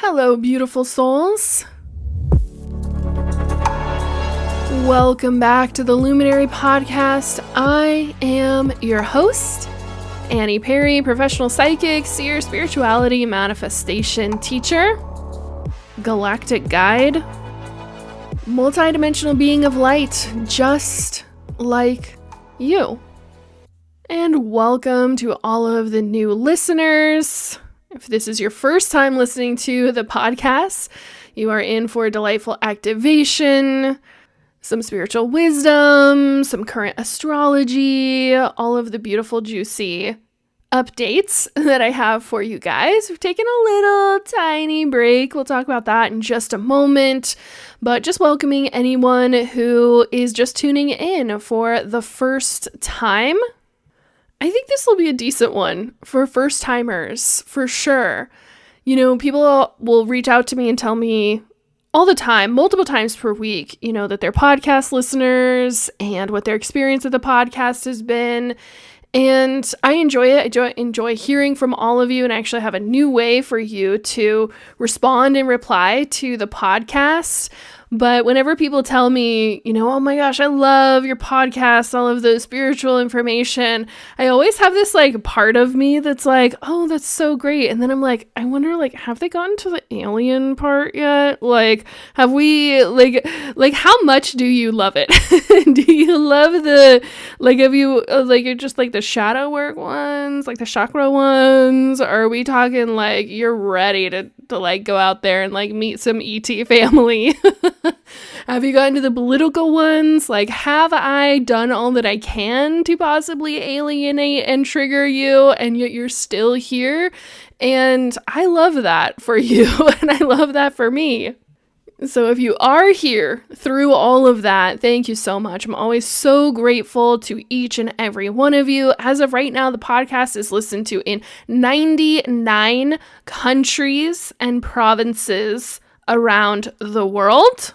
Hello, beautiful souls. Welcome back to the Luminary podcast. I am your host, Annie Perry, professional psychic, seer, spirituality, manifestation teacher, galactic guide, multidimensional being of light, just like you. And welcome to all of the new listeners. If this is your first time listening to the podcast, you are in for a delightful activation, some spiritual wisdom, some current astrology, all of the beautiful, juicy updates that I have for you guys. We've taken a little tiny break. We'll talk about that in just a moment, but just welcoming anyone who is just tuning in for the first time. I think this will be a decent one for first timers, for sure. You know, people will reach out to me and tell me all the time, multiple times per week, that they're podcast listeners and what their experience of the podcast has been. And I enjoy it. I enjoy hearing from all of you, and I actually have a new way for you to respond and reply to the podcast. But whenever people tell me, oh my gosh, I love your podcast, all of the spiritual information, I always have this part of me that's like, oh, that's so great. And then I'm like, I wonder, have they gotten to the alien part yet? Have we, how much do you love it? Do you love have you, you're just the shadow work ones, the chakra ones? Or are we talking you're ready to go out there and meet some ET family? Have you gotten to the political ones? Have I done all that I can to possibly alienate and trigger you, and yet you're still here? And I love that for you, and I love that for me. So if you are here through all of that, thank you so much. I'm always so grateful to each and every one of you. As of right now, the podcast is listened to in 99 countries and provinces around the world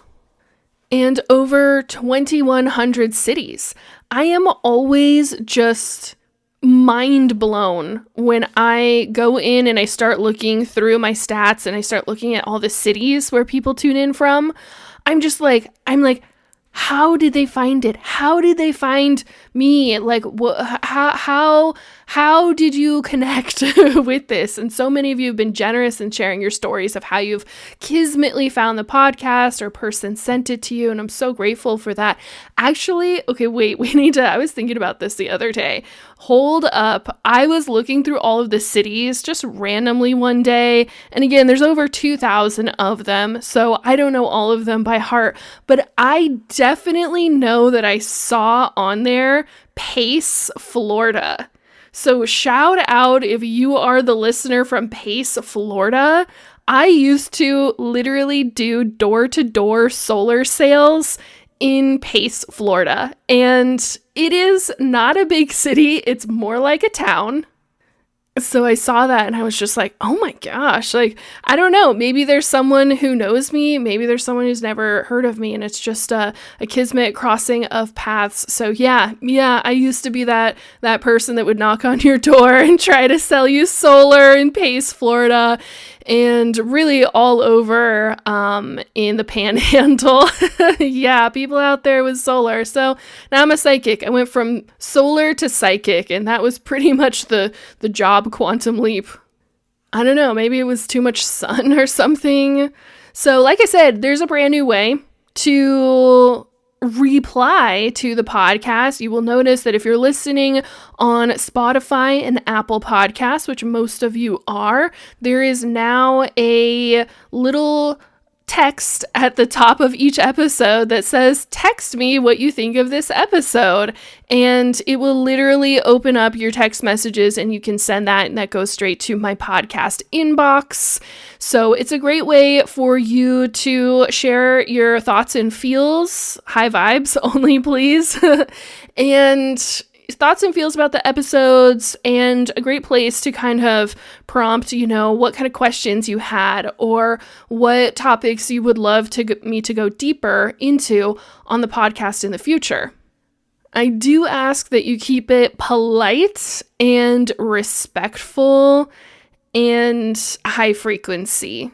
and over 2,100 cities. I am always just mind blown when I go in and I start looking through my stats and I start looking at all the cities where people tune in from. I'm like, how did they find it? How did they find me? How did you connect with this? And so many of you have been generous in sharing your stories of how you've kismetly found the podcast or a person sent it to you. And I'm so grateful for that. Actually, okay, wait, I was thinking about this the other day. Hold up. I was looking through all of the cities just randomly one day. And again, there's over 2,000 of them. So I don't know all of them by heart, but I definitely know that I saw on there Pace, Florida. So shout out if you are the listener from Pace, Florida. I used to literally do door-to-door solar sales in Pace, Florida. And it is not a big city. It's more like a town. So I saw that and I was just like, oh my gosh, I don't know, maybe there's someone who knows me, maybe there's someone who's never heard of me, and it's just a kismet crossing of paths. So yeah, I used to be that person that would knock on your door and try to sell you solar in Pace, Florida, and really all over in the Panhandle. Yeah, people out there with solar. So now I'm a psychic. I went from solar to psychic, and that was pretty much the job quantum leap. I don't know, maybe it was too much sun or something. So like I said, there's a brand new way to reply to the podcast. You will notice that if you're listening on Spotify and Apple Podcasts, which most of you are, there is now a little text at the top of each episode that says, text me what you think of this episode. And it will literally open up your text messages and you can send that, and that goes straight to my podcast inbox. So it's a great way for you to share your thoughts and feels, high vibes only, please, and thoughts and feels about the episodes, and a great place to kind of prompt, what kind of questions you had or what topics you would love me to go deeper into on the podcast in the future. I do ask that you keep it polite and respectful and high frequency.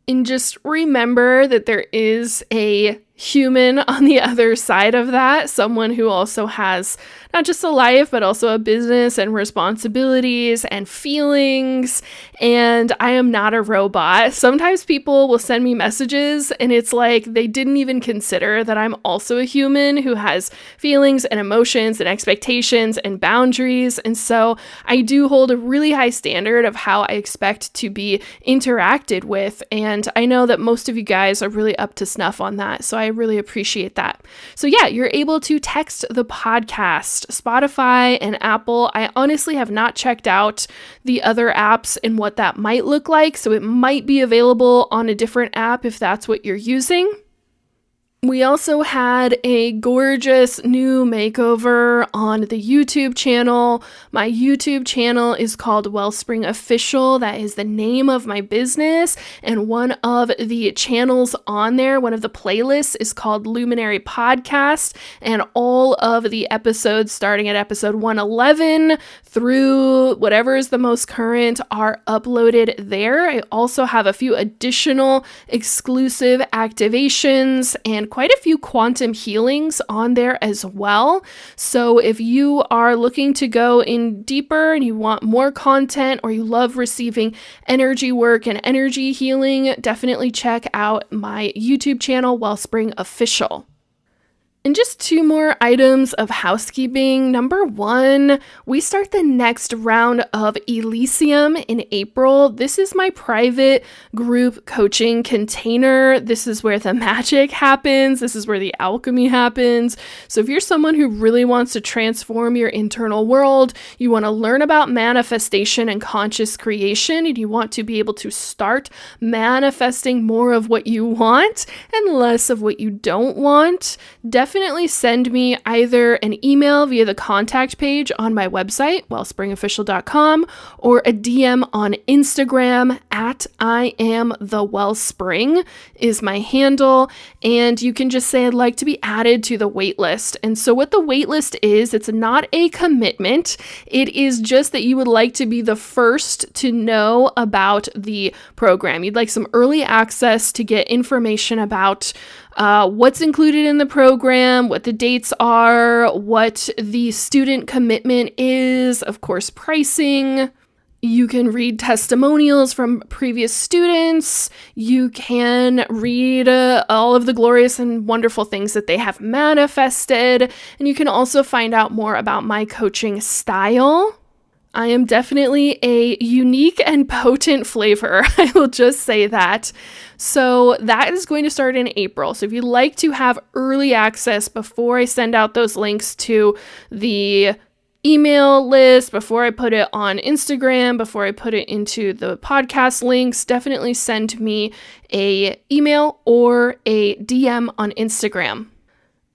And just remember that there is a human on the other side of that, someone who also has not just a life, but also a business and responsibilities and feelings. And I am not a robot. Sometimes people will send me messages and it's like they didn't even consider that I'm also a human who has feelings and emotions and expectations and boundaries. And so I do hold a really high standard of how I expect to be interacted with. And I know that most of you guys are really up to snuff on that. So I really appreciate that. So yeah, you're able to text the podcast, Spotify and Apple. I honestly have not checked out the other apps and what that might look like. So it might be available on a different app if that's what you're using. We also had a gorgeous new makeover on the YouTube channel. My YouTube channel is called Wellspring Official. That is the name of my business. And one of the channels on there, one of the playlists is called Luminary Podcast. And all of the episodes starting at episode 111 through whatever is the most current are uploaded there. I also have a few additional exclusive activations and quite a few quantum healings on there as well. So if you are looking to go in deeper and you want more content or you love receiving energy work and energy healing, definitely check out my YouTube channel, Wellspring Official. And just 2 more items of housekeeping. Number 1, we start the next round of Elysium in April. This is my private group coaching container. This is where the magic happens. This is where the alchemy happens. So if you're someone who really wants to transform your internal world, you want to learn about manifestation and conscious creation, and you want to be able to start manifesting more of what you want and less of what you don't want, definitely send me either an email via the contact page on my website, wellspringofficial.com, or a DM on Instagram at IamTheWellspring is my handle. And you can just say, I'd like to be added to the waitlist. And so what the waitlist is, it's not a commitment. It is just that you would like to be the first to know about the program. You'd like some early access to get information about what's included in the program, what the dates are, what the student commitment is, of course, pricing. You can read testimonials from previous students. You can read all of the glorious and wonderful things that they have manifested. And you can also find out more about my coaching style. I am definitely a unique and potent flavor. I will just say that. So that is going to start in April. So if you'd like to have early access before I send out those links to the email list, before I put it on Instagram, before I put it into the podcast links, definitely send me an email or a DM on Instagram.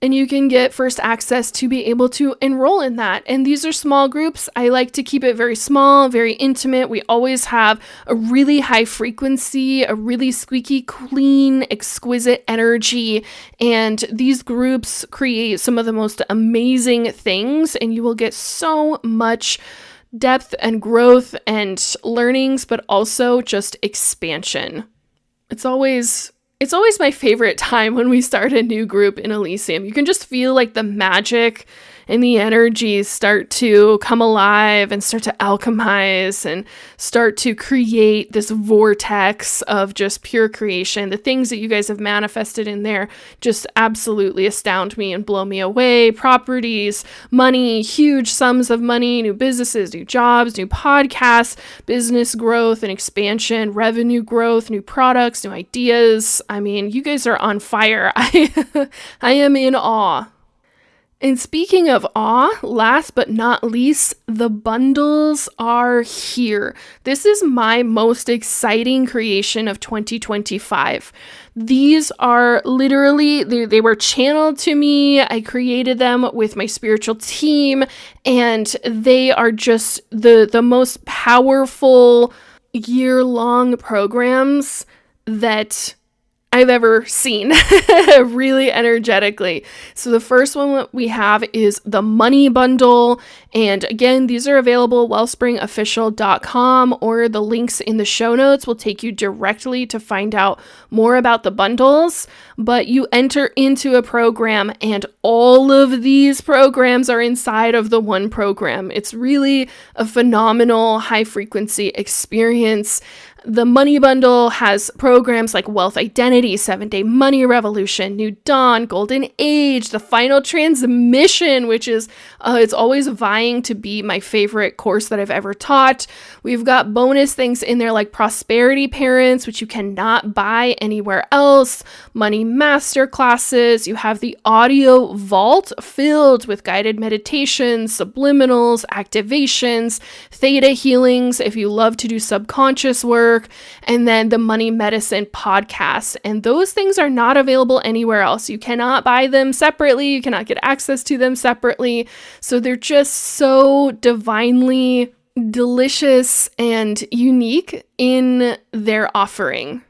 And you can get first access to be able to enroll in that. And these are small groups. I like to keep it very small, very intimate. We always have a really high frequency, a really squeaky clean, exquisite energy. And these groups create some of the most amazing things. And you will get so much depth and growth and learnings, but also just expansion. It's always my favorite time when we start a new group in Elysium. You can just feel like the magic and the energies start to come alive and start to alchemize and start to create this vortex of just pure creation. The things that you guys have manifested in there just absolutely astound me and blow me away. Properties, money, huge sums of money, new businesses, new jobs, new podcasts, business growth and expansion, revenue growth, new products, new ideas. I mean, you guys are on fire. I am in awe. And speaking of awe, last but not least, the bundles are here. This is my most exciting creation of 2025. These are literally, they were channeled to me. I created them with my spiritual team, and they are just the most powerful year-long programs that I've ever seen, really energetically. So the first one that we have is the money bundle. And again, these are available wellspringofficial.com, or the links in the show notes will take you directly to find out more about the bundles. But you enter into a program and all of these programs are inside of the one program. It's really a phenomenal high frequency experience. The money bundle has programs like Wealth Identity, 7-Day Money Revolution, New Dawn, Golden Age, the Final Transmission, which is, it's always vying to be my favorite course that I've ever taught. We've got bonus things in there like Prosperity Parents, which you cannot buy anywhere else, Money Master Classes. You have the audio vault filled with guided meditations, subliminals, activations, theta healings, if you love to do subconscious work, and then the Money Medicine podcast. And those things are not available anywhere else. You cannot buy them separately. You cannot get access to them separately. So they're just so divinely delicious and unique in their offering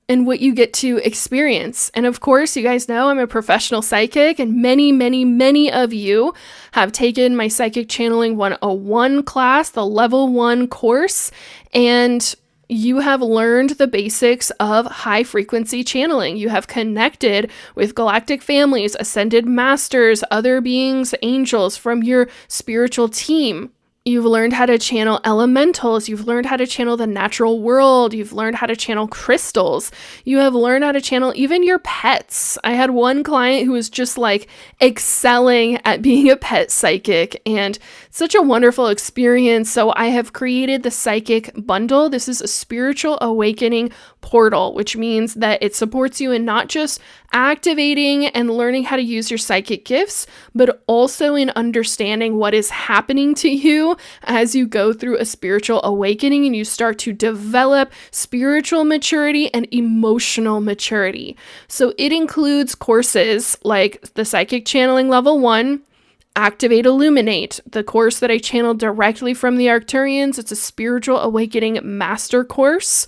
and what you get to experience. And of course, you guys know I'm a professional psychic, and many of you have taken my Psychic Channeling 101 class, the level 1 course, and you have learned the basics of high frequency channeling. You have connected with galactic families, ascended masters, other beings, angels from your spiritual team. You've learned how to channel elementals. You've learned how to channel the natural world. You've learned how to channel crystals. You have learned how to channel even your pets. I had one client who was just like excelling at being a pet psychic, and such a wonderful experience. So I have created the Psychic Bundle. This is a spiritual awakening portal, which means that it supports you in not just activating and learning how to use your psychic gifts, but also in understanding what is happening to you as you go through a spiritual awakening and you start to develop spiritual maturity and emotional maturity. So it includes courses like the Psychic Channeling Level 1, Activate Illuminate, the course that I channeled directly from the Arcturians. It's a spiritual awakening master course.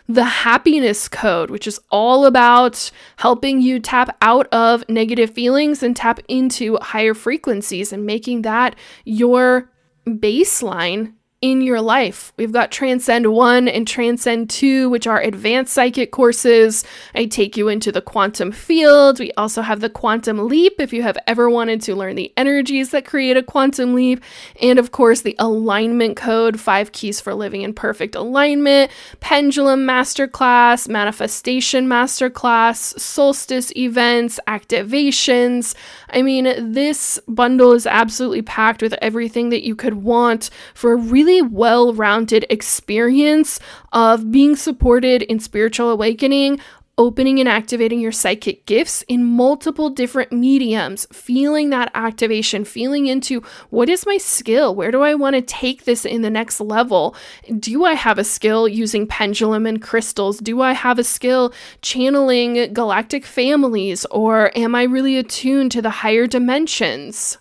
The Happiness Code, which is all about helping you tap out of negative feelings and tap into higher frequencies and making that your baseline in your life. We've got Transcend 1 and Transcend 2, which are advanced psychic courses. I take you into the quantum field. We also have the Quantum Leap, if you have ever wanted to learn the energies that create a quantum leap. And of course, the Alignment Code, 5 Keys for Living in Perfect Alignment, Pendulum Masterclass, Manifestation Masterclass, Solstice events, activations. I mean, this bundle is absolutely packed with everything that you could want for a really well-rounded experience of being supported in spiritual awakening, opening and activating your psychic gifts in multiple different mediums, feeling that activation, feeling into what is my skill? Where do I want to take this in the next level? Do I have a skill using pendulum and crystals? Do I have a skill channeling galactic families? Or am I really attuned to the higher dimensions?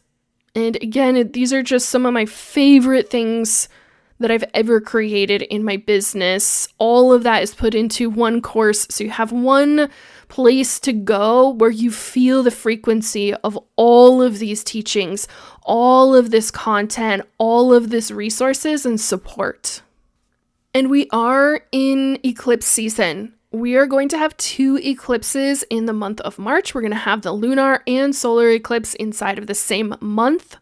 And again, these are just some of my favorite things that I've ever created in my business. All of that is put into one course. So you have one place to go where you feel the frequency of all of these teachings, all of this content, all of this resources and support. And we are in eclipse season. We are going to have 2 eclipses in the month of March. We're going to have the lunar and solar eclipse inside of the same month.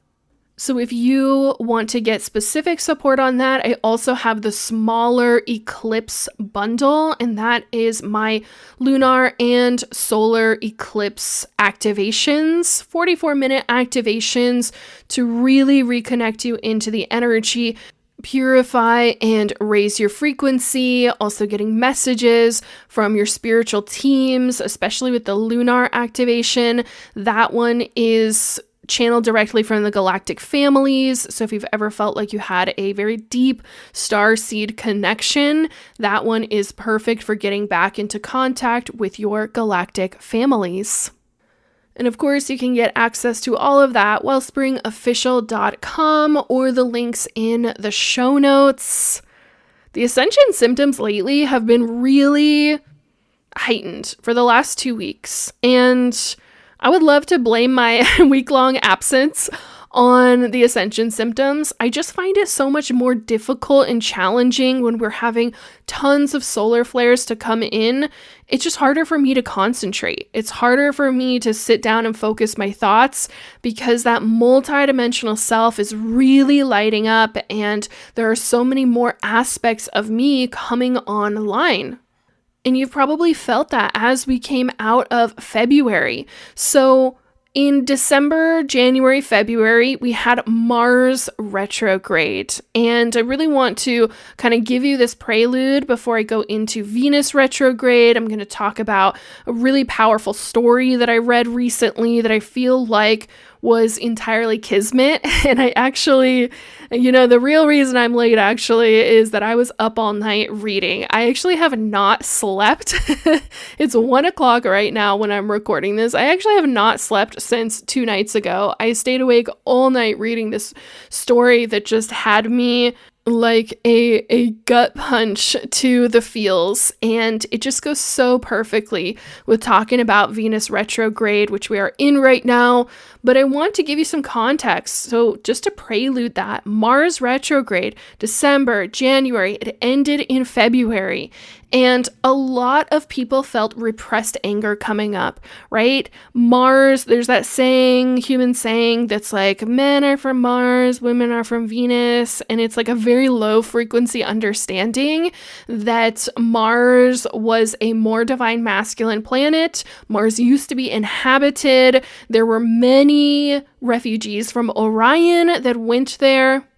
So if you want to get specific support on that, I also have the smaller eclipse bundle, and that is my lunar and solar eclipse activations, 44-minute activations to really reconnect you into the energy, purify and raise your frequency, also getting messages from your spiritual teams, especially with the lunar activation. That one is channeled directly from the galactic families. So if you've ever felt like you had a very deep starseed connection, that one is perfect for getting back into contact with your galactic families. And of course, you can get access to all of that at wellspringofficial.com or the links in the show notes. The Ascension symptoms lately have been really, heightened for the last 2 weeks. And I would love to blame my week-long absence on the Ascension symptoms. I just find it so much more difficult and challenging when we're having tons of solar flares to come in. It's just harder for me to concentrate. It's harder for me to sit down and focus my thoughts because that multidimensional self is really lighting up and there are so many more aspects of me coming online. And you've probably felt that as we came out of February. So in December, January, February, we had Mars retrograde. And I really want to kind of give you this prelude before I go into Venus retrograde. I'm going to talk about a really powerful story that I read recently that I feel like was entirely kismet. And I actually, the real reason I'm late actually is that I was up all night reading. I actually have not slept. It's 1:00 right now when I'm recording this. I actually have not slept since 2 nights ago. I stayed awake all night reading this story that just had me like a gut punch to the feels, and it just goes so perfectly with talking about Venus retrograde, which we are in right now. But I want to give you some context. So just to prelude that, Mars retrograde, December, January, it ended in February. And a lot of people felt repressed anger coming up, right? Mars, there's that saying, human saying, that's like, men are from Mars, women are from Venus. And it's like a very low frequency understanding that Mars was a more divine masculine planet. Mars used to be inhabited. There were many refugees from Orion that went there.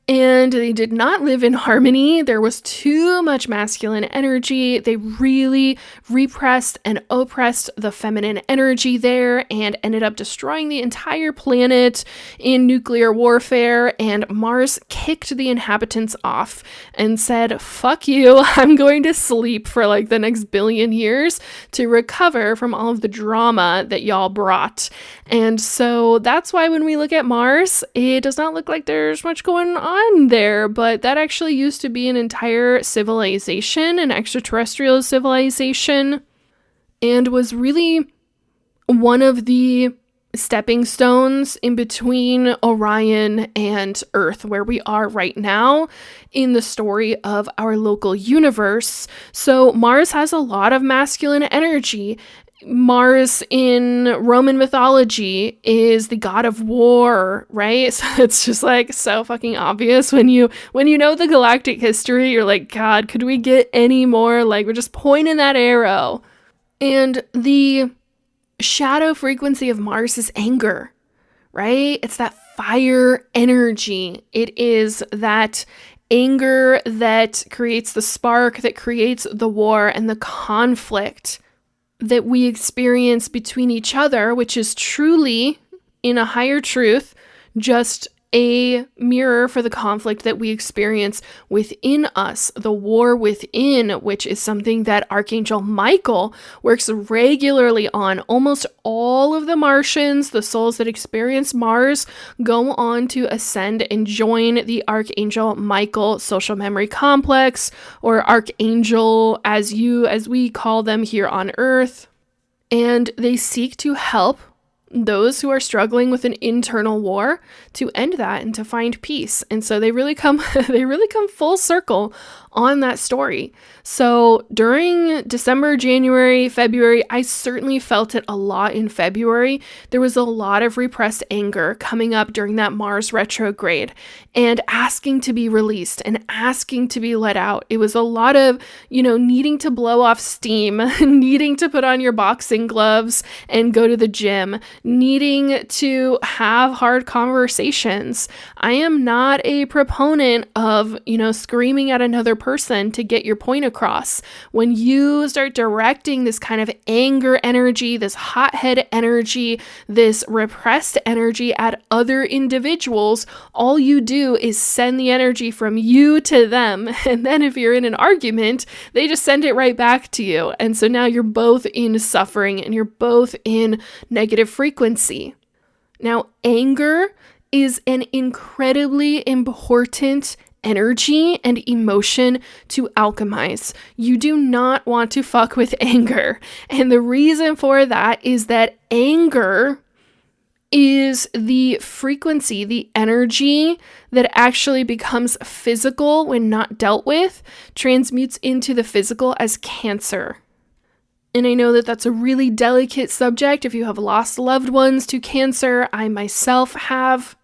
And they did not live in harmony. There was too much masculine energy. They really repressed and oppressed the feminine energy there and ended up destroying the entire planet in nuclear warfare. And Mars kicked the inhabitants off and said, fuck you, I'm going to sleep for like the next billion years to recover from all of the drama that y'all brought. And so that's why when we look at Mars, it does not look like there's much going on there, but that actually used to be an entire civilization, an extraterrestrial civilization, and was really one of the stepping stones in between Orion and Earth, where we are right now in the story of our local universe. So Mars has a lot of masculine energy. Mars in Roman mythology is the god of war, right? So it's just like so fucking obvious when you know the galactic history. You're like, God, could we get any more? Like, we're just pointing that arrow. And the shadow frequency of Mars is anger, right? It's that fire energy. It is that anger that creates the spark, that creates the war and the conflict that we experience between each other, which is truly, in a higher truth, just a mirror for the conflict that we experience within us, the war within, which is something that Archangel Michael works regularly on. Almost all of the Martians, the souls that experience Mars, go on to ascend and join the Archangel Michael social memory complex, or Archangel as we call them here on Earth. And they seek to help those who are struggling with an internal war to end that and to find peace. And so they really come full circle on that story. So during December, January, February, I certainly felt it a lot in February. There was a lot of repressed anger coming up during that Mars retrograde and asking to be released and asking to be let out. It was a lot of, needing to blow off steam, needing to put on your boxing gloves and go to the gym, needing to have hard conversations. I am not a proponent of, screaming at another person to get your point across. When you start directing this kind of anger energy, this hothead energy, this repressed energy at other individuals, all you do is send the energy from you to them. And then if you're in an argument, they just send it right back to you. And so now you're both in suffering and you're both in negative frequency. Now, anger is an incredibly important energy and emotion to alchemize. You do not want to fuck with anger. And the reason for that is that anger is the frequency, the energy that actually becomes physical when not dealt with, transmutes into the physical as cancer. And I know that that's a really delicate subject if you have lost loved ones to cancer. I myself have.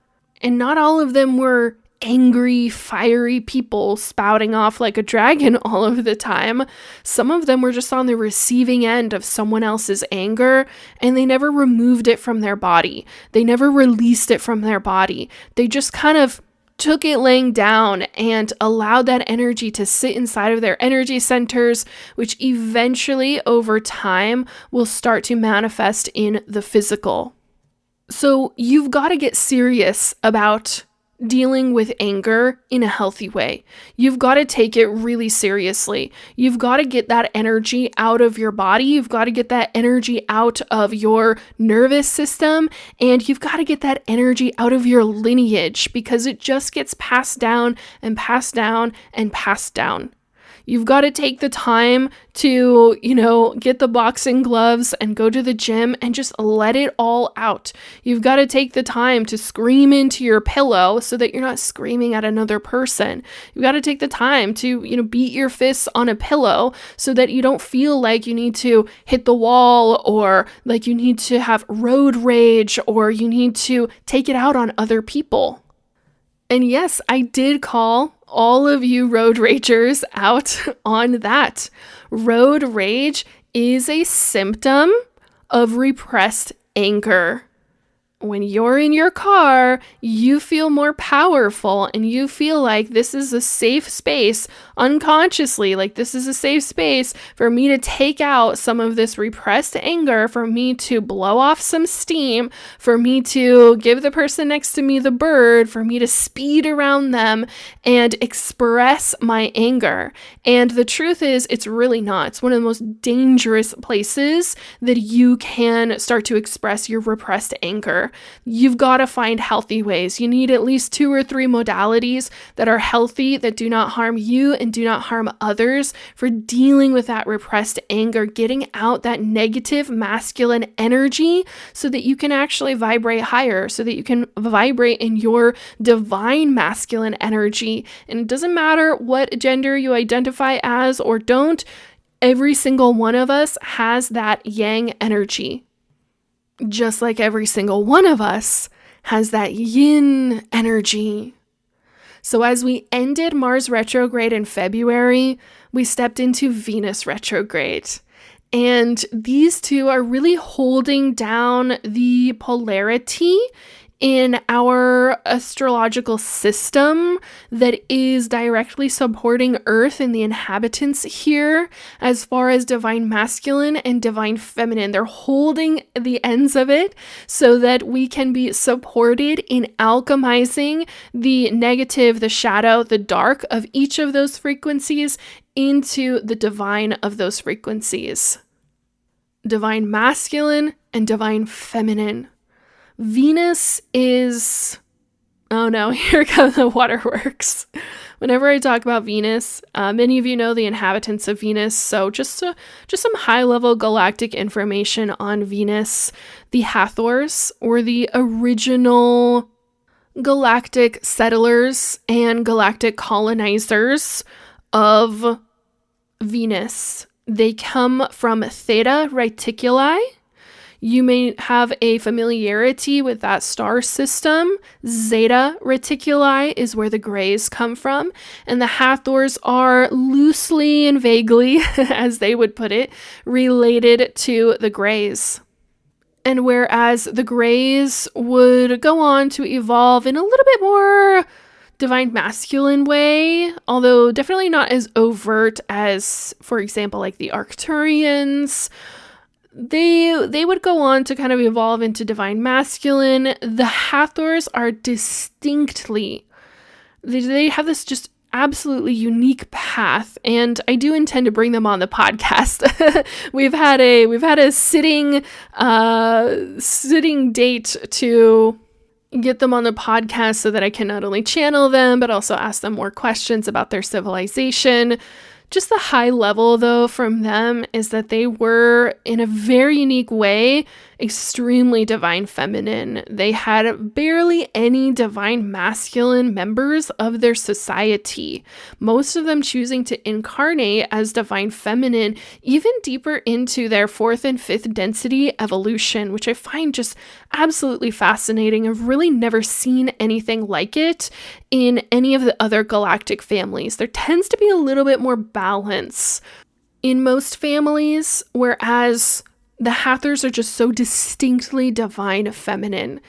And not all of them were angry, fiery people spouting off like a dragon all of the time. Some of them were just on the receiving end of someone else's anger, and they never removed it from their body. They never released it from their body. They just kind of took it laying down and allowed that energy to sit inside of their energy centers, which eventually over time will start to manifest in the physical. So you've got to get serious about dealing with anger in a healthy way. You've got to take it really seriously. You've got to get that energy out of your body. You've got to get that energy out of your nervous system. And you've got to get that energy out of your lineage, because it just gets passed down and passed down and passed down. You've got to take the time to, get the boxing gloves and go to the gym and just let it all out. You've got to take the time to scream into your pillow so that you're not screaming at another person. You've got to take the time to, beat your fists on a pillow so that you don't feel like you need to hit the wall, or like you need to have road rage, or you need to take it out on other people. And yes, I did call all of you road ragers out on that. Road rage is a symptom of repressed anger. When you're in your car, you feel more powerful and you feel like this is a safe space unconsciously, like this is a safe space for me to take out some of this repressed anger, for me to blow off some steam, for me to give the person next to me the bird, for me to speed around them and express my anger. And the truth is, it's really not. It's one of the most dangerous places that you can start to express your repressed anger. You've got to find healthy ways. You need at least 2 or 3 modalities that are healthy, that do not harm you and do not harm others, for dealing with that repressed anger, getting out that negative masculine energy so that you can actually vibrate higher, so that you can vibrate in your divine masculine energy. And it doesn't matter what gender you identify as or don't, every single one of us has that yang energy. Just like every single one of us has that yin energy. So as we ended Mars retrograde in February, we stepped into Venus retrograde. And these two are really holding down the polarity in our astrological system that is directly supporting Earth and the inhabitants here as far as divine masculine and divine feminine. They're holding the ends of it so that we can be supported in alchemizing the negative, the shadow, the dark of each of those frequencies into the divine of those frequencies. Divine masculine and divine feminine. Venus is, oh no, here come the waterworks. Whenever I talk about Venus, many of you know the inhabitants of Venus, so just some high-level galactic information on Venus. The Hathors were the original galactic settlers and galactic colonizers of Venus. They come from Theta Reticuli. You may have a familiarity with that star system. Zeta Reticuli is where the Greys come from, and the Hathors are loosely and vaguely, as they would put it, related to the Greys. And whereas the Greys would go on to evolve in a little bit more divine masculine way, although definitely not as overt as, for example, like the Arcturians, they would go on to kind of evolve into divine masculine. The Hathors are distinctly, they have this just absolutely unique path, and I do intend to bring them on the podcast. we've had a sitting date to get them on the podcast so that I can not only channel them, but also ask them more questions about their civilization. Just the high level, though, from them is that they were, in a very unique way, extremely divine feminine. They had barely any divine masculine members of their society, most of them choosing to incarnate as divine feminine, even deeper into their fourth and fifth density evolution, which I find just absolutely fascinating. I've really never seen anything like it in any of the other galactic families. There tends to be a little bit more balance in most families, whereas the Hathors are just so distinctly divine feminine.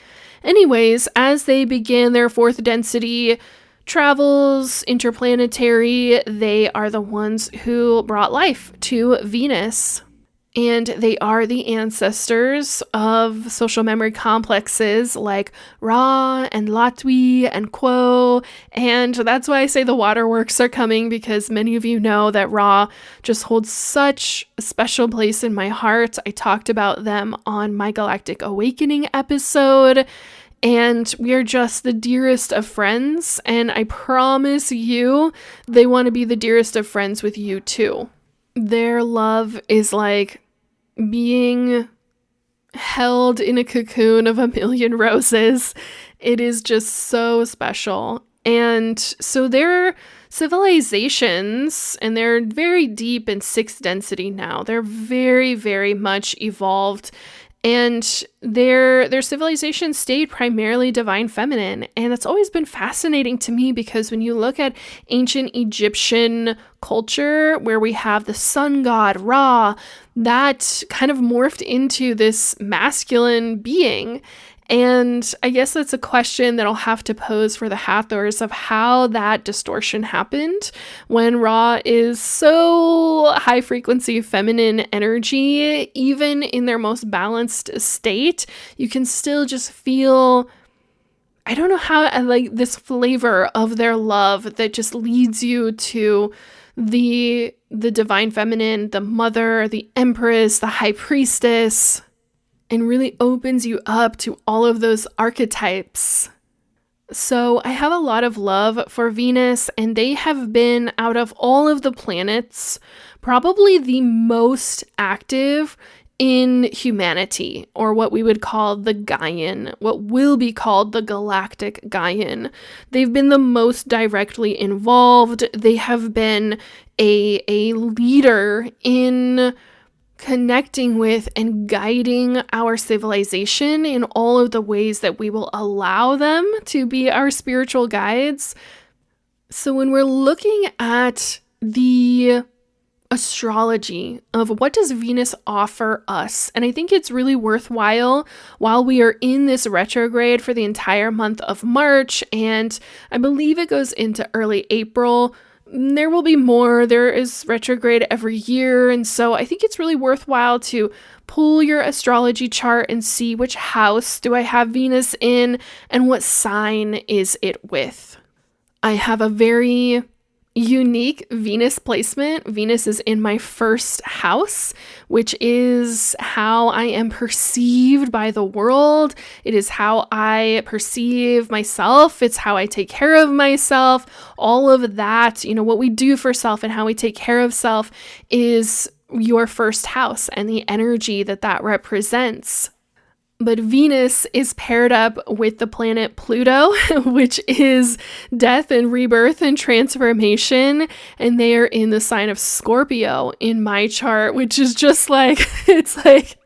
Anyways, as they begin their fourth density travels, interplanetary, they are the ones who brought life to Venus. And they are the ancestors of social memory complexes like Ra and Latwi and Quo. And that's why I say the waterworks are coming, because many of you know that Ra just holds such a special place in my heart. I talked about them on my Galactic Awakening episode. And we are just the dearest of friends. And I promise you, they want to be the dearest of friends with you too. Their love is like being held in a cocoon of a million roses. It is just so special. And so their civilizations, and they're very deep in sixth density now. They're very, very much evolved. And their civilization stayed primarily divine feminine. And it's always been fascinating to me, because when you look at ancient Egyptian culture, where we have the sun god Ra, that kind of morphed into this masculine being. And I guess that's a question that I'll have to pose for the Hathors of how that distortion happened when Ra is so high frequency feminine energy. Even in their most balanced state, you can still just feel, I don't know how, like this flavor of their love that just leads you to the divine feminine, the mother, the empress, the high priestess, and really opens you up to all of those archetypes. So I have a lot of love for Venus, and they have been, out of all of the planets, probably the most active in humanity, or what we would call the Gaian, what will be called the Galactic Gaian. They've been the most directly involved. They have been a leader in connecting with and guiding our civilization in all of the ways that we will allow them to be our spiritual guides. So when we're looking at the astrology of what does Venus offer us, and I think it's really worthwhile while we are in this retrograde for the entire month of March, and I believe it goes into early April. There will be more. There is retrograde every year. And so I think it's really worthwhile to pull your astrology chart and see which house do I have Venus in and what sign is it with. I have a very unique Venus placement. Venus is in my first house, which is how I am perceived by the world. It is how I perceive myself. It's how I take care of myself. All of that, what we do for self and how we take care of self is your first house and the energy that represents. But Venus is paired up with the planet Pluto, which is death and rebirth and transformation. And they are in the sign of Scorpio in my chart, which is just like, it's like,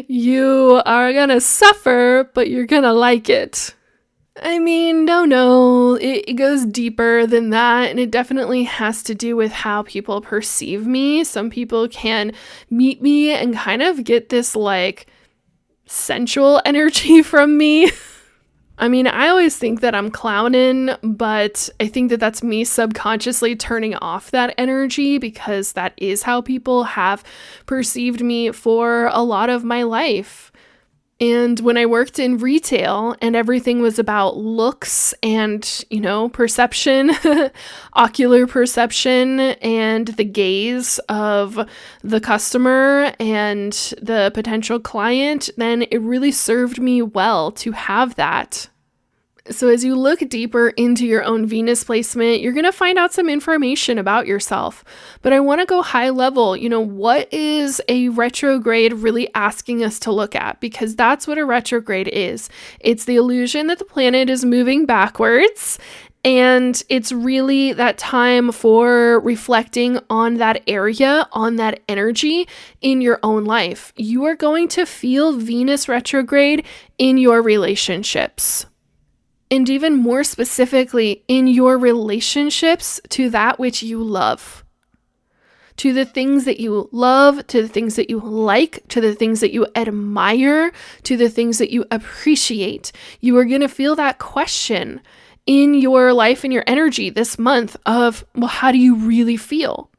you are gonna suffer, but you're gonna like it. I mean, no, it goes deeper than that. And it definitely has to do with how people perceive me. Some people can meet me and kind of get this like sensual energy from me. I mean, I always think that I'm clowning, but I think that that's me subconsciously turning off that energy, because that is how people have perceived me for a lot of my life. And when I worked in retail and everything was about looks and, perception, ocular perception, and the gaze of the customer and the potential client, then it really served me well to have that. So as you look deeper into your own Venus placement, you're going to find out some information about yourself. But I want to go high level. What is a retrograde really asking us to look at? Because that's what a retrograde is. It's the illusion that the planet is moving backwards. And it's really that time for reflecting on that area, on that energy in your own life. You are going to feel Venus retrograde in your relationships. And even more specifically, in your relationships to that which you love. To the things that you love, to the things that you like, to the things that you admire, to the things that you appreciate. You are going to feel that question in your life and your energy this month of, well, how do you really feel?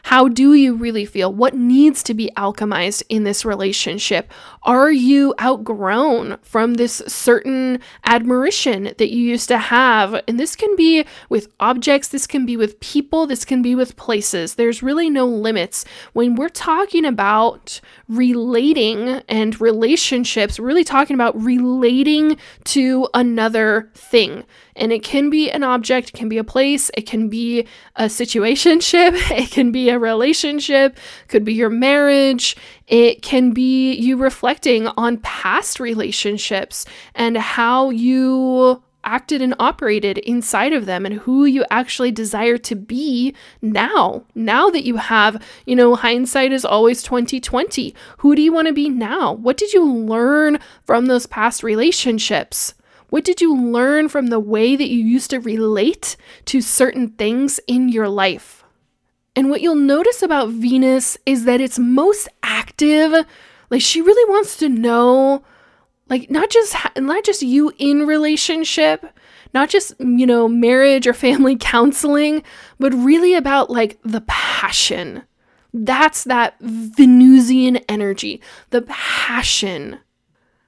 How do you really feel? What needs to be alchemized in this relationship? Are you outgrown from this certain admiration that you used to have? And this can be with objects, this can be with people, this can be with places. There's really no limits. When we're talking about relating and relationships, we're really talking about relating to another thing. And it can be an object, it can be a place, it can be a situationship, it can be a relationship, could be your marriage, it can be you reflecting on past relationships and how you acted and operated inside of them and who you actually desire to be now that you have, hindsight is always 2020. Who do you want to be now? What did you learn from those past relationships? What did you learn from the way that you used to relate to certain things in your life? And what you'll notice about Venus is that it's most active. Like, she really wants to know, like, not just you in relationship, not just, marriage or family counseling, but really about like the passion. That's that Venusian energy, the passion.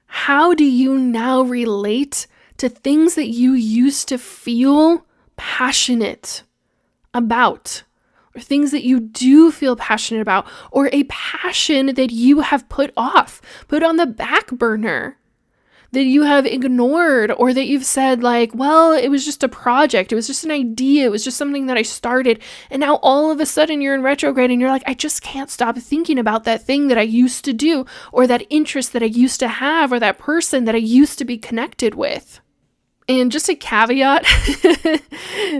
How do you now relate to things that you used to feel passionate about, or things that you do feel passionate about, or a passion that you have put on the back burner, that you have ignored, or that you've said like, well, it was just a project, it was just an idea, it was just something that I started, and now all of a sudden you're in retrograde and you're like, I just can't stop thinking about that thing that I used to do, or that interest that I used to have, or that person that I used to be connected with. And just a caveat,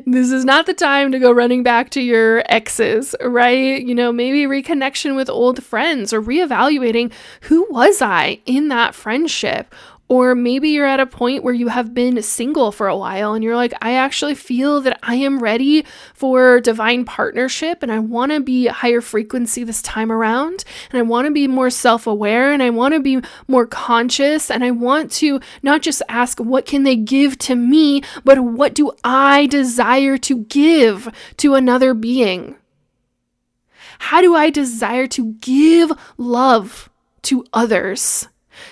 this is not the time to go running back to your exes, right? Maybe reconnection with old friends, or reevaluating, who was I in that friendship? Or maybe you're at a point where you have been single for a while and you're like, I actually feel that I am ready for divine partnership, and I want to be higher frequency this time around, and I want to be more self-aware, and I want to be more conscious, and I want to not just ask what can they give to me, but what do I desire to give to another being? How do I desire to give love to others?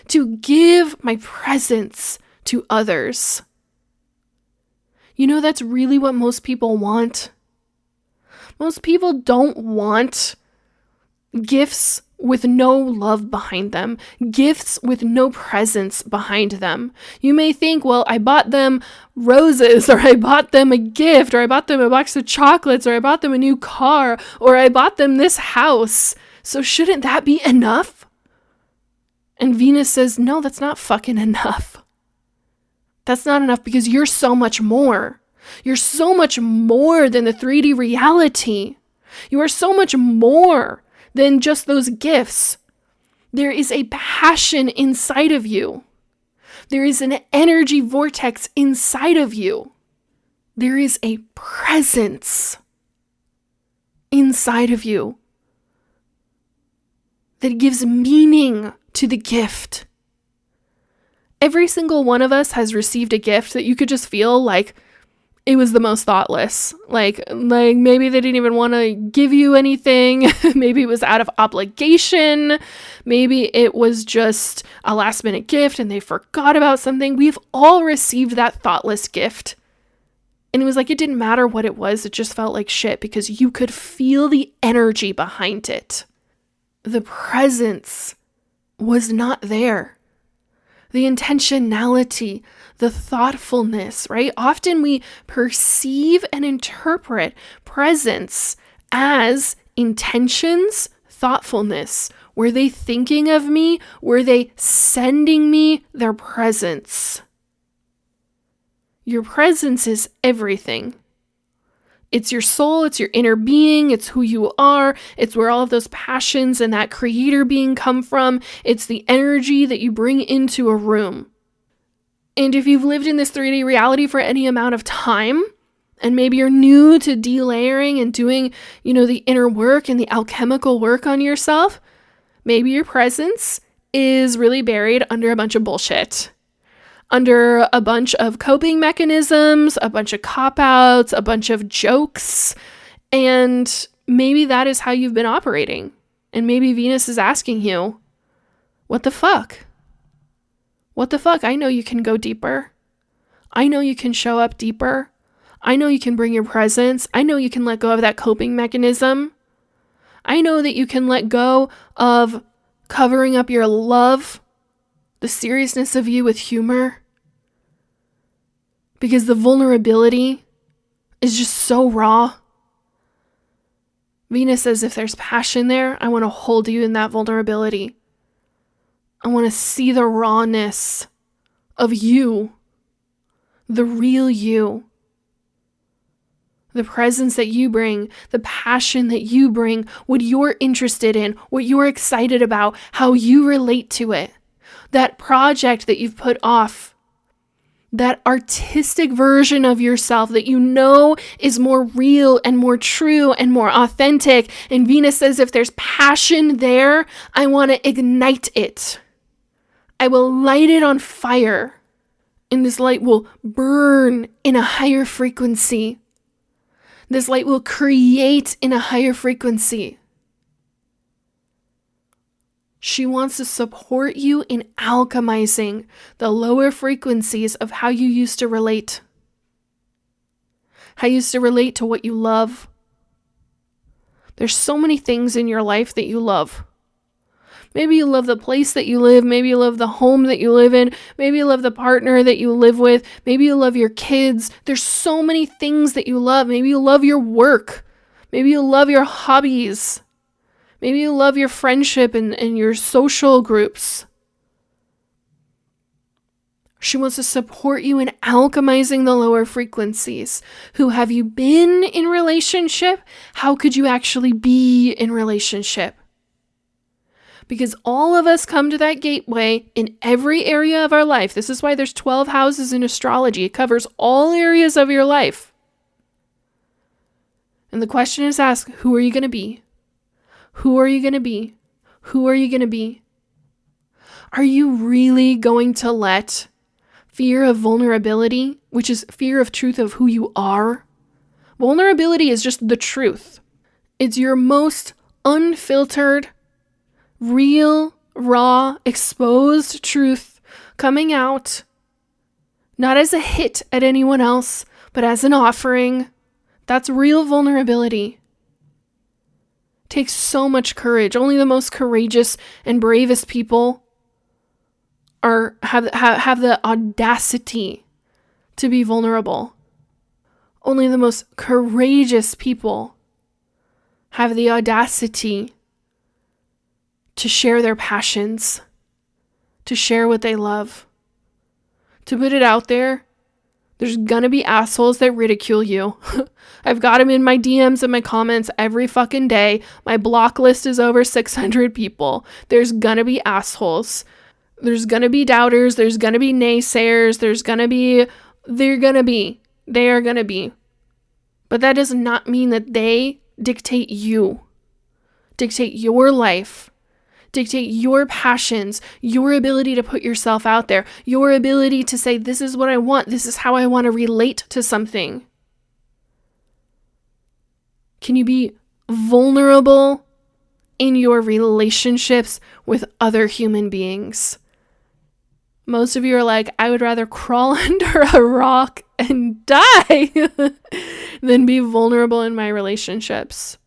To give my presence to others? That's really what most people want. Most people don't want gifts with no love behind them, gifts with no presence behind them. You may think, well, I bought them roses, or I bought them a gift, or I bought them a box of chocolates, or I bought them a new car, or I bought them this house. So shouldn't that be enough? And Venus says, no, that's not fucking enough. That's not enough, because you're so much more. You're so much more than the 3D reality. You are so much more than just those gifts. There is a passion inside of you. There is an energy vortex inside of you. There is a presence inside of you that gives meaning to the gift. Every single one of us has received a gift that you could just feel like it was the most thoughtless. Like maybe they didn't even want to give you anything. Maybe it was out of obligation. Maybe it was just a last minute gift and they forgot about something. We've all received that thoughtless gift. And it was like, it didn't matter what it was. It just felt like shit because you could feel the energy behind it. The presence was not there. the intentionality, the thoughtfulness, right? Often we perceive and interpret presence as intentions, thoughtfulness. Were they thinking of me? Were they sending me their presence? Your presence is everything. It's your soul, it's your inner being, it's who you are, it's where all of those passions and that creator being come from. It's the energy that you bring into a room. And if you've lived in this 3D reality for any amount of time, and maybe you're new to delayering and doing, the inner work and the alchemical work on yourself, maybe your presence is really buried under a bunch of bullshit. Under a bunch of coping mechanisms, a bunch of cop-outs, a bunch of jokes, and maybe that is how you've been operating. And maybe Venus is asking you, what the fuck? What the fuck? I know you can go deeper. I know you can show up deeper. I know you can bring your presence. I know you can let go of that coping mechanism. I know that you can let go of covering up your love, the seriousness of you with humor, because the vulnerability is just so raw. Venus says if there's passion there, I want to hold you in that vulnerability. I want to see the rawness of you, the real you, the presence that you bring, the passion that you bring, what you're interested in, what you're excited about, how you relate to it. That project that you've put off, that artistic version of yourself that you know is more real and more true and more authentic. And Venus says, if there's passion there, I want to ignite it. I will light it on fire. And this light will burn in a higher frequency. This light will create in a higher frequency. She wants to support you in alchemizing the lower frequencies of how you used to relate. How you used to relate to what you love. There's so many things in your life that you love. Maybe you love the place that you live. Maybe you love the home that you live in. Maybe you love the partner that you live with. Maybe you love your kids. There's so many things that you love. Maybe you love your work. Maybe you love your hobbies. Maybe you love your friendship and your social groups. She wants to support you in alchemizing the lower frequencies. Who have you been in relationship? How could you actually be in relationship? Because all of us come to that gateway in every area of our life. This is why there's 12 houses in astrology. It covers all areas of your life. And the question is asked, who are you going to be? Who are you going to be? Who are you going to be? Are you really going to let fear of vulnerability, which is fear of truth of who you are? Vulnerability is just the truth. It's your most unfiltered, real, raw, exposed truth coming out, not as a hit at anyone else, but as an offering. That's real vulnerability. Takes so much courage. Only the most courageous and bravest people have the audacity to be vulnerable. Only the most courageous people have the audacity to share their passions, to share what they love, to put it out there. There's gonna be assholes that ridicule you. I've got them in my DMs and my comments every fucking day. My block list is over 600 people. There's gonna be assholes. There's gonna be doubters. There's gonna be naysayers. They are gonna be. But that does not mean that they dictate you. Dictate your life. Dictate your passions, your ability to put yourself out there, your ability to say, this is what I want, this is how I want to relate to something. Can you be vulnerable in your relationships with other human beings? Most of you are like, I would rather crawl under a rock and die than be vulnerable in my relationships.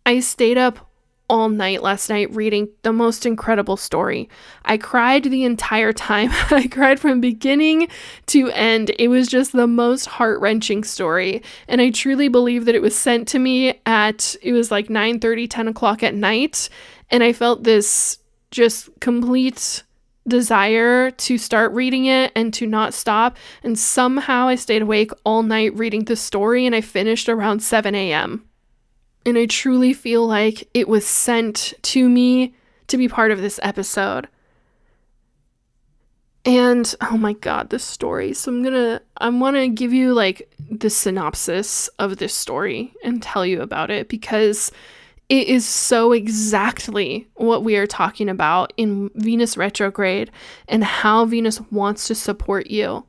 I stayed up all night last night reading the most incredible story. I cried the entire time. I cried from beginning to end. It was just the most heart-wrenching story. And I truly believe that it was sent to me it was like 9:30, 10 o'clock at night. And I felt this just complete desire to start reading it and to not stop. And somehow I stayed awake all night reading the story, and I finished around 7 a.m. And I truly feel like it was sent to me to be part of this episode. And oh my God, this story. So I want to give you like the synopsis of this story and tell you about it, because it is so exactly what we are talking about in Venus Retrograde and how Venus wants to support you.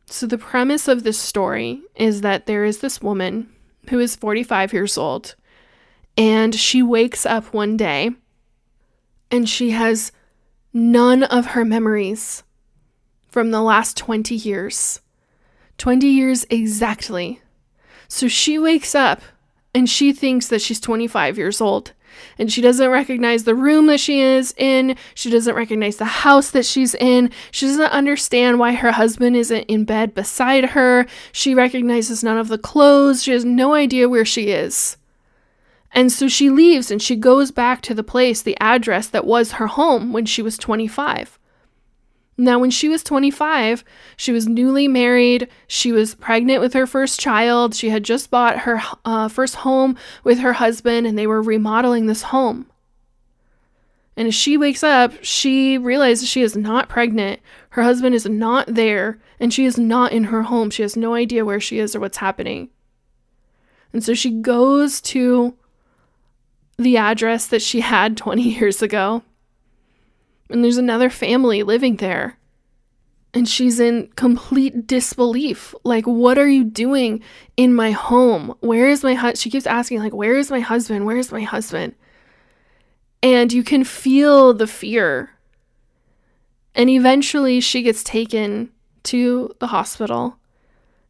So the premise of this story is that there is this woman who is 45 years old, and she wakes up one day and she has none of her memories from the last 20 years. 20 years exactly. So she wakes up and she thinks that she's 25 years old, and she doesn't recognize the room that she is in. She doesn't recognize the house that she's in. She doesn't understand why her husband isn't in bed beside her. She recognizes none of the clothes. She has no idea where she is. And so she leaves and she goes back to the address that was her home when she was 25. Now, when she was 25, she was newly married. She was pregnant with her first child. She had just bought her first home with her husband, and they were remodeling this home. And as she wakes up, she realizes she is not pregnant. Her husband is not there, and she is not in her home. She has no idea where she is or what's happening. And so she goes to the address that she had 20 years ago. And there's another family living there. And she's in complete disbelief. Like, what are you doing in my home? Where is my husband? She keeps asking, like, where is my husband? Where is my husband? And you can feel the fear. And eventually she gets taken to the hospital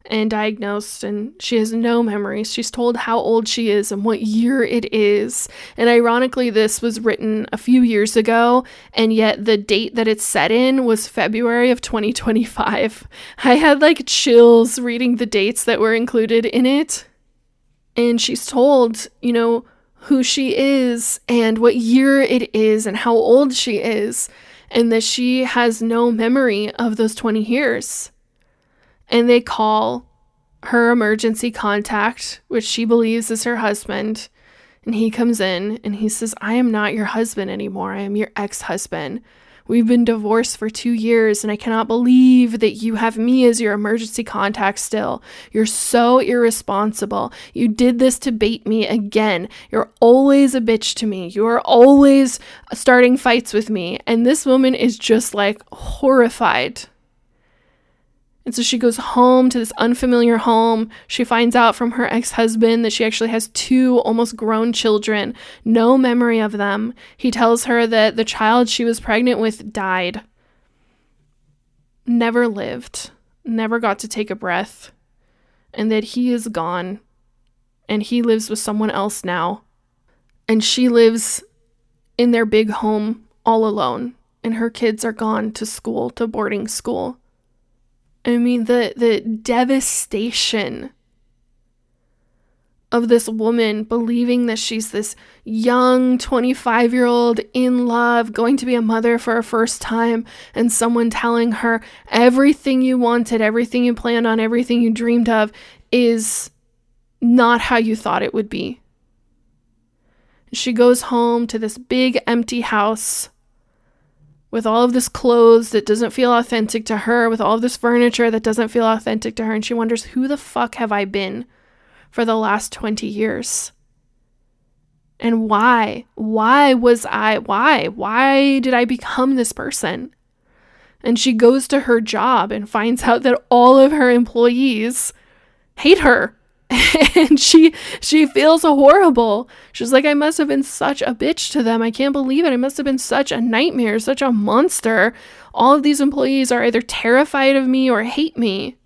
and diagnosed, and she has no memories. She's told how old she is and what year it is. And ironically, this was written a few years ago, and yet the date that it's set in was February of 2025. I had like chills reading the dates that were included in it. And she's told, who she is and what year it is and how old she is, and that she has no memory of those 20 years. And they call her emergency contact, which she believes is her husband. And he comes in and he says, I am not your husband anymore. I am your ex-husband. We've been divorced for 2 years, and I cannot believe that you have me as your emergency contact still. You're so irresponsible. You did this to bait me again. You're always a bitch to me. You are always starting fights with me. And this woman is just like horrified. And so she goes home to this unfamiliar home. She finds out from her ex-husband that she actually has 2 almost grown children, no memory of them. He tells her that the child she was pregnant with died, never lived, never got to take a breath, and that he is gone, and he lives with someone else now. And she lives in their big home all alone, and her kids are gone to school, to boarding school. I mean, the devastation of this woman believing that she's this young 25-year-old in love, going to be a mother for her first time, and someone telling her everything you wanted, everything you planned on, everything you dreamed of is not how you thought it would be. She goes home to this big empty house with all of this clothes that doesn't feel authentic to her, with all of this furniture that doesn't feel authentic to her, and she wonders, who the fuck have I been for the last 20 years? And why? Why did I become this person? And she goes to her job and finds out that all of her employees hate her. And she feels horrible. She's like, I must have been such a bitch to them. I can't believe it. I must have been such a nightmare, such a monster. All of these employees are either terrified of me or hate me.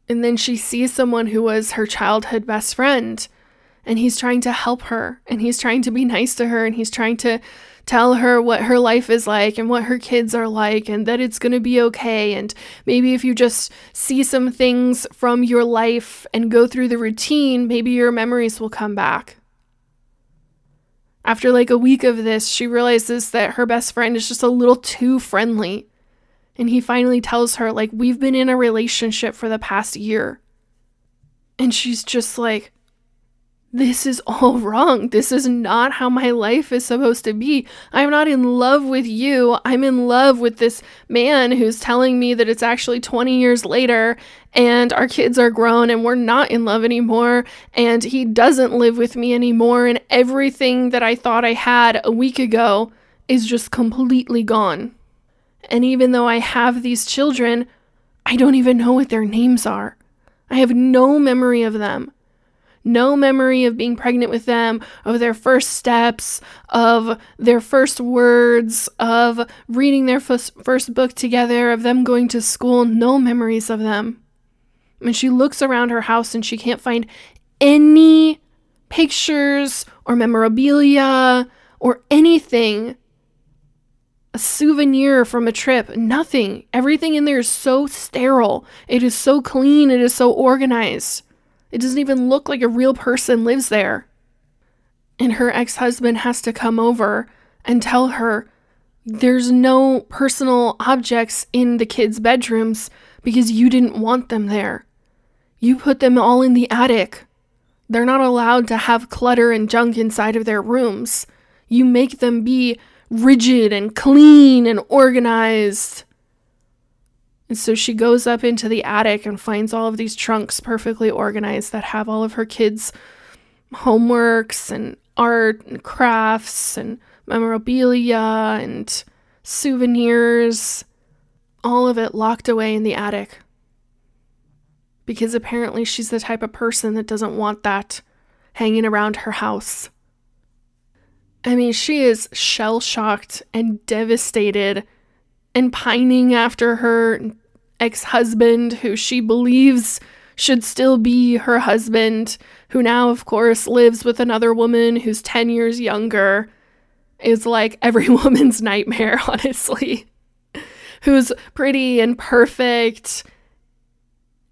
And then she sees someone who was her childhood best friend, And he's trying to help her, and he's trying to be nice to her, and he's trying to tell her what her life is like and what her kids are like, and that it's going to be okay. And maybe if you just see some things from your life and go through the routine, maybe your memories will come back. After like a week of this, she realizes that her best friend is just a little too friendly. And he finally tells her, like, we've been in a relationship for the past year. And she's just like, this is all wrong. This is not how my life is supposed to be. I'm not in love with you. I'm in love with this man who's telling me that it's actually 20 years later and our kids are grown and we're not in love anymore. And he doesn't live with me anymore. And everything that I thought I had a week ago is just completely gone. And even though I have these children, I don't even know what their names are. I have no memory of them. No memory of being pregnant with them, of their first steps, of their first words, of reading their first book together, of them going to school. No memories of them. And she looks around her house and she can't find any pictures or memorabilia or anything. A souvenir from a trip. Nothing. Everything in there is so sterile. It is so clean. It is so organized. It doesn't even look like a real person lives there. And her ex-husband has to come over and tell her there's no personal objects in the kids' bedrooms because you didn't want them there. You put them all in the attic. They're not allowed to have clutter and junk inside of their rooms. You make them be rigid and clean and organized. And so she goes up into the attic and finds all of these trunks perfectly organized that have all of her kids' homeworks and art and crafts and memorabilia and souvenirs, all of it locked away in the attic. Because apparently she's the type of person that doesn't want that hanging around her house. I mean, she is shell-shocked and devastated and pining after her ex-husband, who she believes should still be her husband, who now, of course, lives with another woman who's 10 years younger. Is like every woman's nightmare, honestly. Who's pretty and perfect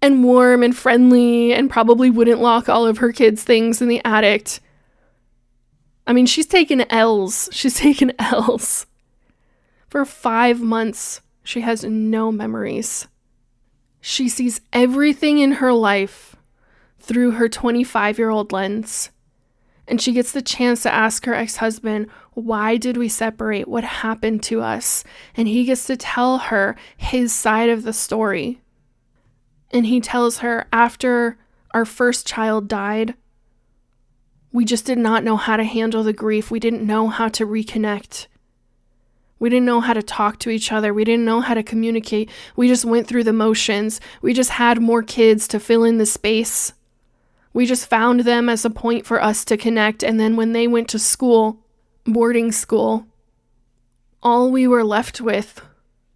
and warm and friendly and probably wouldn't lock all of her kids' things in the attic. I mean, she's taken L's. She's taken L's. For 5 months, she has no memories. She sees everything in her life through her 25-year-old lens. And she gets the chance to ask her ex-husband, why did we separate? What happened to us? And he gets to tell her his side of the story. And he tells her, after our first child died, we just did not know how to handle the grief. We didn't know how to reconnect. We didn't know how to talk to each other. We didn't know how to communicate. We just went through the motions. We just had more kids to fill in the space. We just found them as a point for us to connect. And then when they went to school, boarding school, all we were left with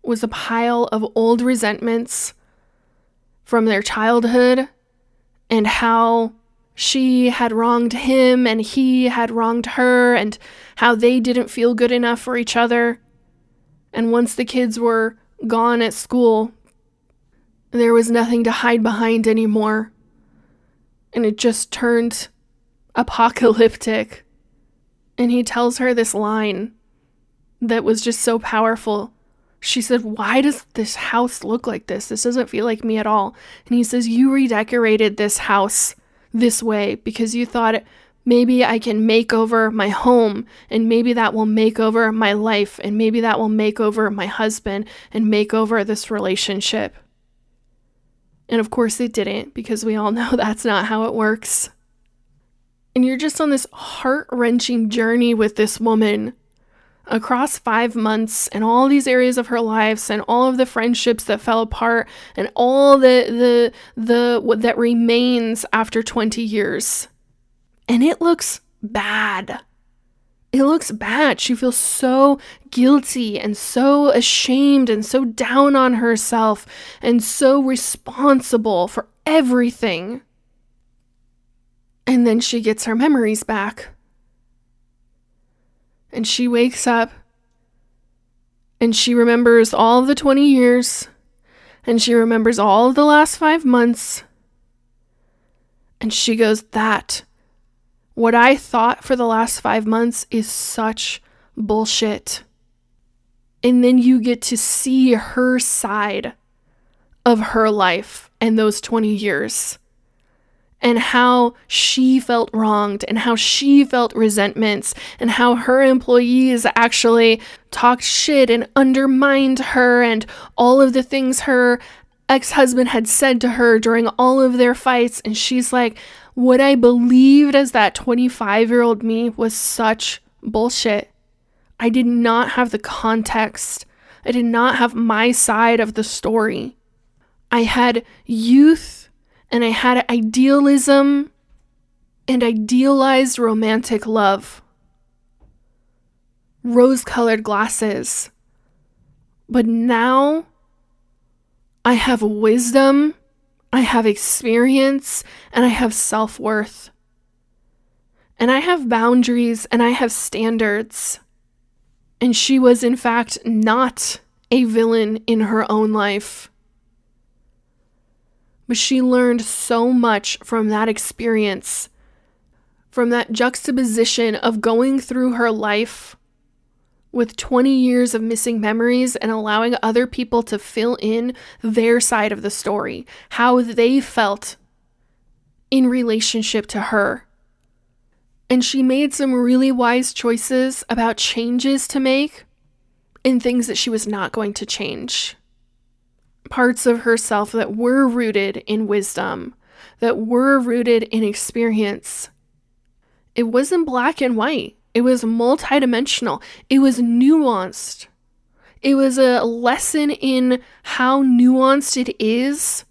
was a pile of old resentments from their childhood and how she had wronged him and he had wronged her and how they didn't feel good enough for each other. And once the kids were gone at school, there was nothing to hide behind anymore. And it just turned apocalyptic. And he tells her this line that was just so powerful. She said, why does this house look like this? This doesn't feel like me at all. And he says, you redecorated this house this way because you thought maybe I can make over my home, and maybe that will make over my life, and maybe that will make over my husband and make over this relationship. And of course it didn't, because we all know that's not how it works. And you're just on this heart-wrenching journey with this woman across 5 months, and all these areas of her lives, and all of the friendships that fell apart, and all the what that remains after 20 years. And it looks bad. It looks bad. She feels so guilty and so ashamed and so down on herself and so responsible for everything. And then she gets her memories back. And she wakes up and she remembers all of the 20 years, and she remembers all of the last 5 months. And she goes, what I thought for the last 5 months is such bullshit. And then you get to see her side of her life and those 20 years. And how she felt wronged, and how she felt resentments, and how her employees actually talked shit and undermined her, and all of the things her ex-husband had said to her during all of their fights. And she's like, what I believed as that 25-year-old me was such bullshit. I did not have the context. I did not have my side of the story. I had youth, and I had idealism and idealized romantic love. Rose-colored glasses. But now I have wisdom, I have experience, and I have self-worth. And I have boundaries, and I have standards. And she was, in fact, not a villain in her own life. But she learned so much from that experience, from that juxtaposition of going through her life with 20 years of missing memories and allowing other people to fill in their side of the story, how they felt in relationship to her. And she made some really wise choices about changes to make and things that she was not going to change. Parts of herself that were rooted in wisdom, that were rooted in experience. It wasn't black and white. It was multidimensional. It was nuanced. It was a lesson in how nuanced it is,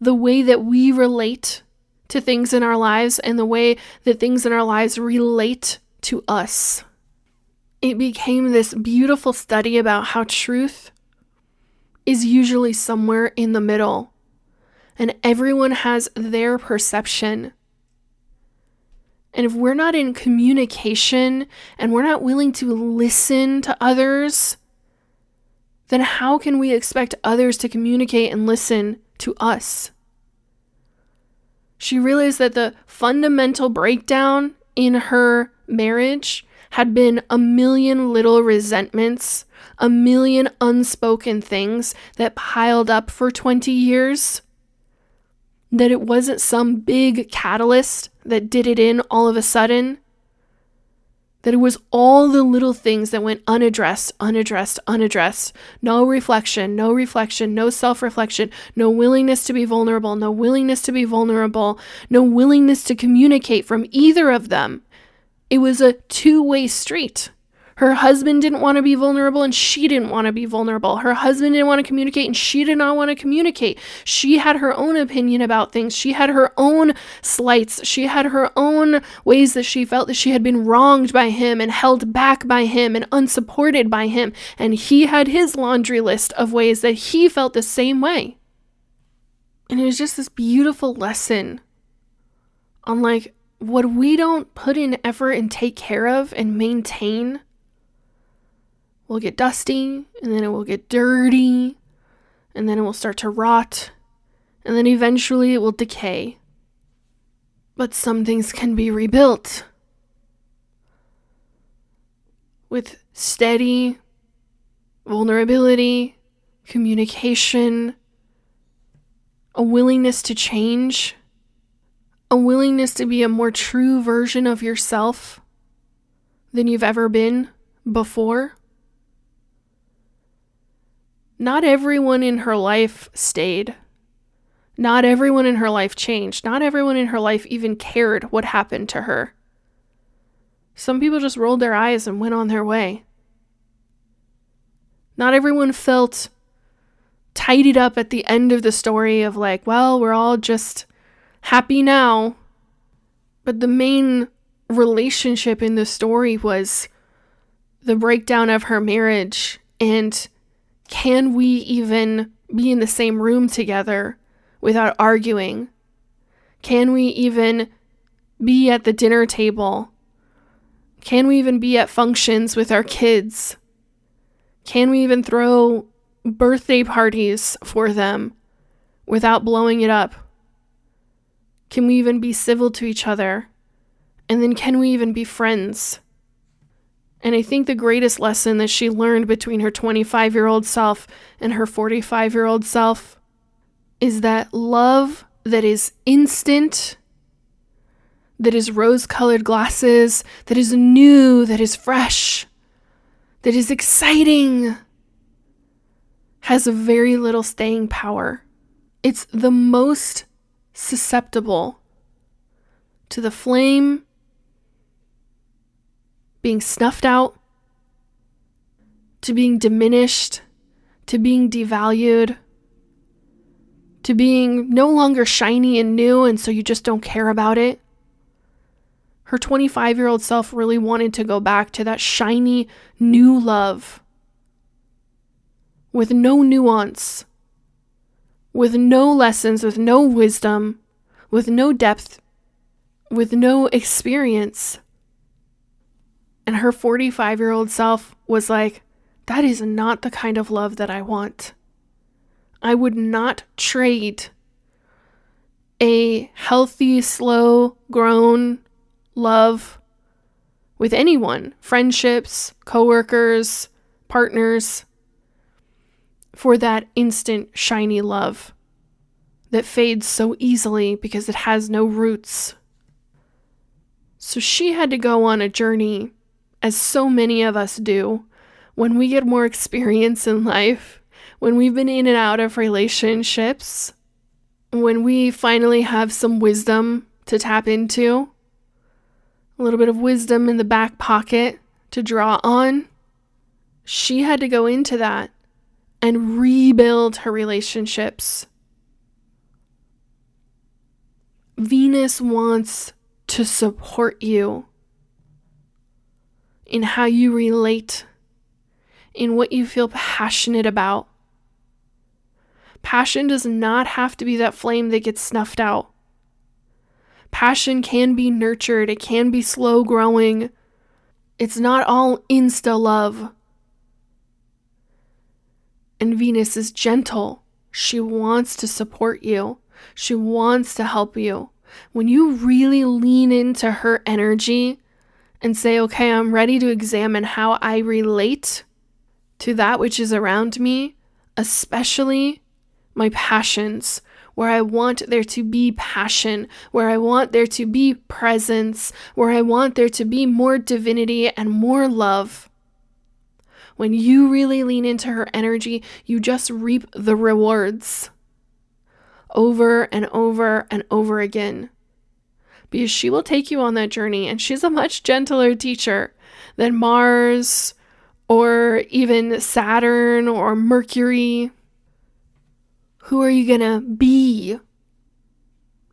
the way that we relate to things in our lives and the way that things in our lives relate to us. It became this beautiful study about how truth is usually somewhere in the middle, and everyone has their perception. And if we're not in communication and we're not willing to listen to others, then how can we expect others to communicate and listen to us? She realized that the fundamental breakdown in her marriage had been a million little resentments, a million unspoken things that piled up for 20 years. That it wasn't some big catalyst that did it in all of a sudden. That it was all the little things that went unaddressed. No reflection, no self-reflection, no willingness to be vulnerable, no willingness to communicate from either of them. It was a two-way street. Her husband didn't want to be vulnerable and she didn't want to be vulnerable. Her husband didn't want to communicate and she did not want to communicate. She had her own opinion about things. She had her own slights. She had her own ways that she felt that she had been wronged by him and held back by him and unsupported by him. And he had his laundry list of ways that he felt the same way. And it was just this beautiful lesson on what we don't put in effort and take care of and maintain will get dusty, and then it will get dirty, and then it will start to rot, and then eventually it will decay. But some things can be rebuilt with steady vulnerability, communication, a willingness to change, a willingness to be a more true version of yourself than you've ever been before. Not everyone in her life stayed. Not everyone in her life changed. Not everyone in her life even cared what happened to her. Some people just rolled their eyes and went on their way. Not everyone felt tidied up at the end of the story of we're all just happy now. But the main relationship in the story was the breakdown of her marriage, and can we even be in the same room together without arguing? Can we even be at the dinner table? Can we even be at functions with our kids? Can we even throw birthday parties for them without blowing it up? Can we even be civil to each other? And then can we even be friends? And I think the greatest lesson that she learned between her 25-year-old self and her 45-year-old self is that love that is instant, that is rose-colored glasses, that is new, that is fresh, that is exciting, has very little staying power. It's the most susceptible to the flame being snuffed out, to being diminished, to being devalued, to being no longer shiny and new, and so you just don't care about it. Her 25-year-old self really wanted to go back to that shiny, new love with no nuance, with no lessons, with no wisdom, with no depth, with no experience. And her 45-year-old self was like, that is not the kind of love that I want. I would not trade a healthy, slow-grown love with anyone, friendships, coworkers, partners, for that instant, shiny love that fades so easily because it has no roots. So she had to go on a journey, as so many of us do, when we get more experience in life, when we've been in and out of relationships, when we finally have some wisdom to tap into, a little bit of wisdom in the back pocket to draw on. She had to go into that and rebuild her relationships. Venus wants to support you in how you relate, in what you feel passionate about. Passion does not have to be that flame that gets snuffed out. Passion can be nurtured. It can be slow growing. It's not all insta love. And Venus is gentle. She wants to support you. She wants to help you. When you really lean into her energy and say, okay, I'm ready to examine how I relate to that which is around me, especially my passions, where I want there to be passion, where I want there to be presence, where I want there to be more divinity and more love. When you really lean into her energy, you just reap the rewards over and over and over again. Because she will take you on that journey, and she's a much gentler teacher than Mars or even Saturn or Mercury. Who are you gonna be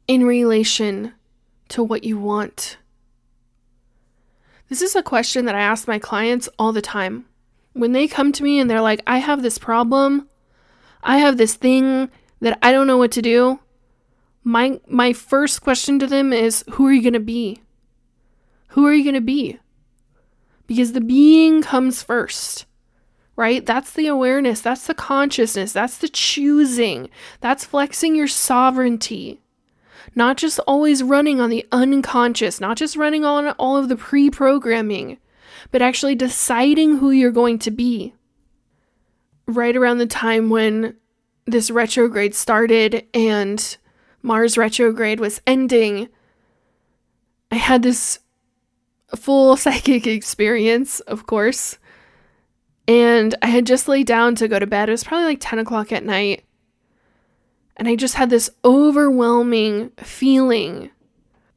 in relation to what you want? This is a question that I ask my clients all the time. When they come to me and they're like, I have this problem, I have this thing that I don't know what to do, my first question to them is, who are you gonna be? Who are you gonna be? Because the being comes first. Right? That's the awareness. That's the consciousness. That's the choosing. That's flexing your sovereignty. Not just always running on the unconscious, not just running on all of the pre-programming, but actually deciding who you're going to be. Right around the time when this retrograde started and Mars retrograde was ending, I had this full psychic experience, of course. And I had just laid down to go to bed. It was probably like 10 o'clock at night. And I just had this overwhelming feeling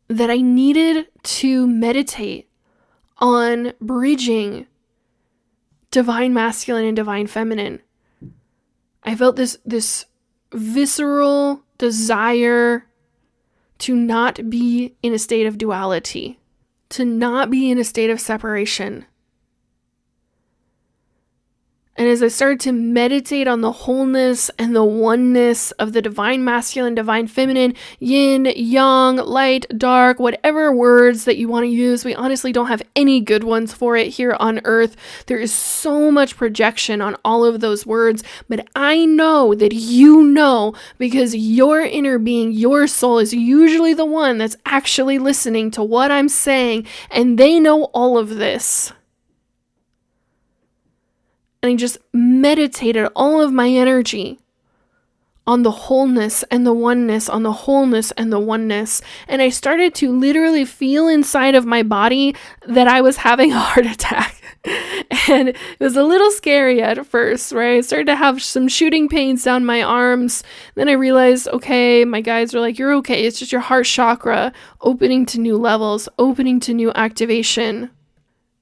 that I needed to meditate on bridging divine masculine and divine feminine. I felt this visceral desire to not be in a state of duality, to not be in a state of separation. And as I started to meditate on the wholeness and the oneness of the divine masculine, divine feminine, yin, yang, light, dark, whatever words that you want to use, we honestly don't have any good ones for it here on earth. There is so much projection on all of those words, but I know that you know, because your inner being, your soul is usually the one that's actually listening to what I'm saying, and they know all of this. And I just meditated all of my energy on the wholeness and the oneness, on the wholeness and the oneness. And I started to literally feel inside of my body that I was having a heart attack. And it was a little scary at first, right? I started to have some shooting pains down my arms. Then I realized, okay, my guides were like, you're okay. It's just your heart chakra opening to new levels, opening to new activation.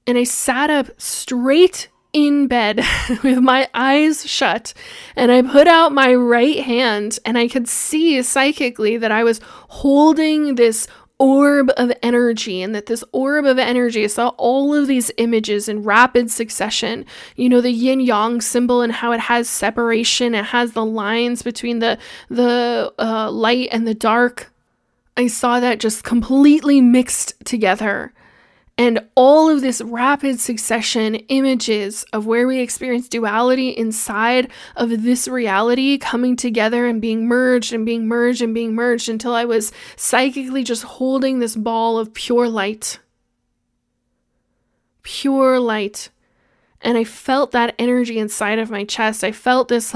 And I sat up straight in bed with my eyes shut, and I put out my right hand, and I could see psychically that I was holding this orb of energy, and that this orb of energy, I saw all of these images in rapid succession. You know, the yin yang symbol and how it has separation. It has the lines between the light and the dark. I saw that just completely mixed together. And all of this rapid succession images of where we experience duality inside of this reality coming together and being merged and being merged and being merged until I was psychically just holding this ball of pure light. Pure light. And I felt that energy inside of my chest. I felt this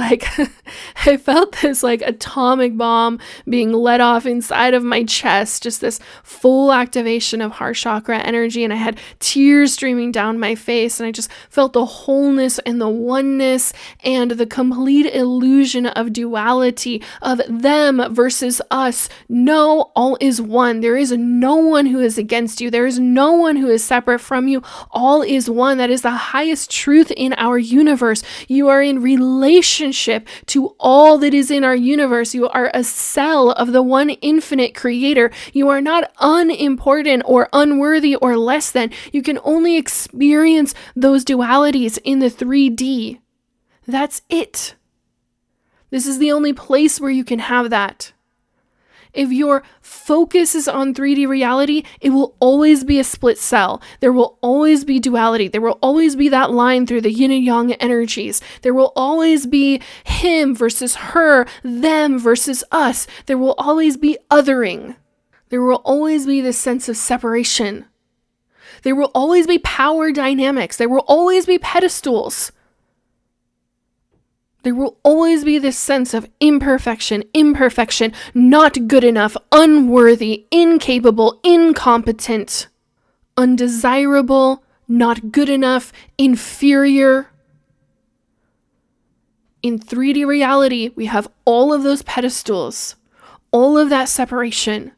atomic bomb being let off inside of my chest, just this full activation of heart chakra energy. And I had tears streaming down my face, and I just felt the wholeness and the oneness and the complete illusion of duality of them versus us. No, all is one. There is no one who is against you. There is no one who is separate from you. All is one. That is the highest truth in our universe. You are in relationship to all that is in our universe. You are a cell of the one infinite creator. You are not unimportant or unworthy or less than. You can only experience those dualities in the 3D. That's it. This is the only place where you can have that. If your focus is on 3D reality, it will always be a split cell. There will always be duality. There will always be that line through the yin and yang energies. There will always be him versus her, them versus us. There will always be othering. There will always be this sense of separation. There will always be power dynamics. There will always be pedestals. There will always be this sense of imperfection, not good enough, unworthy, incapable, incompetent, undesirable, not good enough, inferior. In 3D reality, we have all of those pedestals, all of that separation.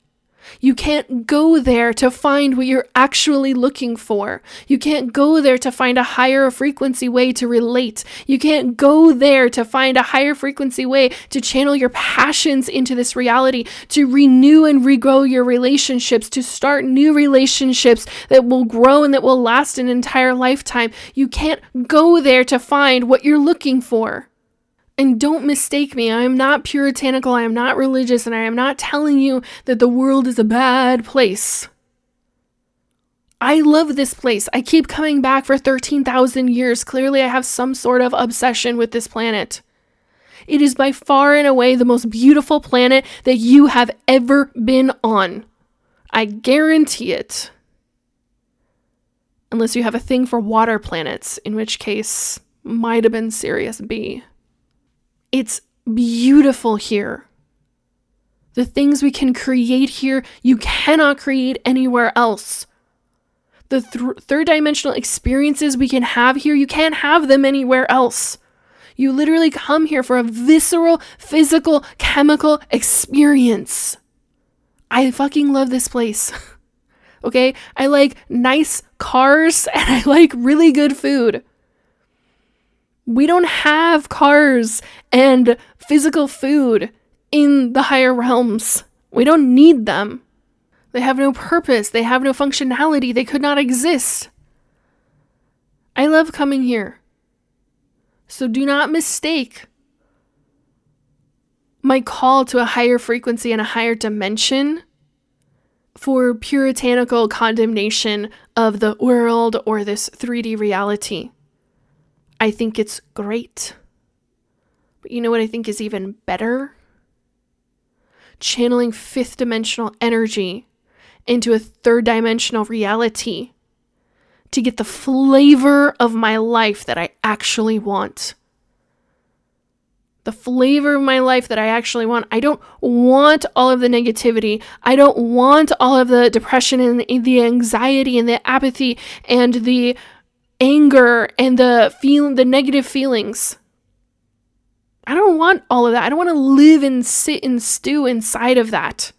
You can't go there to find what you're actually looking for. You can't go there to find a higher frequency way to relate. You can't go there to find a higher frequency way to channel your passions into this reality, to renew and regrow your relationships, to start new relationships that will grow and that will last an entire lifetime. You can't go there to find what you're looking for. And don't mistake me, I am not puritanical, I am not religious, and I am not telling you that the world is a bad place. I love this place. I keep coming back for 13,000 years. Clearly, I have some sort of obsession with this planet. It is by far and away the most beautiful planet that you have ever been on. I guarantee it. Unless you have a thing for water planets, in which case, might have been Sirius B. It's beautiful here. The things we can create here, you cannot create anywhere else. The third dimensional experiences we can have here, you can't have them anywhere else. You literally come here for a visceral, physical, chemical experience. I fucking love this place. Okay? I like nice cars and I like really good food. We don't have cars and physical food in the higher realms. We don't need them. They have no purpose. They have no functionality. They could not exist. I love coming here. So do not mistake my call to a higher frequency and a higher dimension for puritanical condemnation of the world or this 3D reality. I think it's great. But you know what I think is even better? Channeling fifth dimensional energy into a third dimensional reality to get the flavor of my life that I actually want. The flavor of my life that I actually want. I don't want all of the negativity. I don't want all of the depression and the anxiety and the apathy and the anger and the negative feelings. I don't want all of that. I don't want to live and sit and stew inside of that.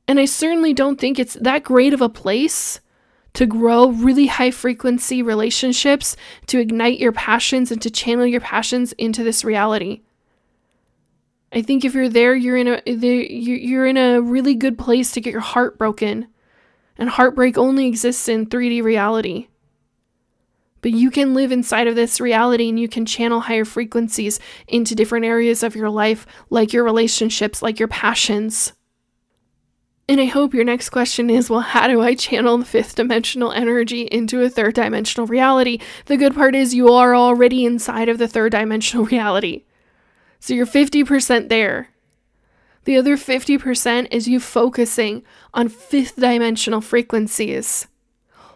And I certainly don't think it's that great of a place to grow really high frequency relationships, to ignite your passions and to channel your passions into this reality. I think if you're there, you're in a really good place to get your heart broken. And heartbreak only exists in 3D reality. But you can live inside of this reality and you can channel higher frequencies into different areas of your life, like your relationships, like your passions. And I hope your next question is, well, how do I channel the fifth dimensional energy into a third dimensional reality? The good part is you are already inside of the third dimensional reality. So you're 50% there. The other 50% is you focusing on fifth dimensional frequencies.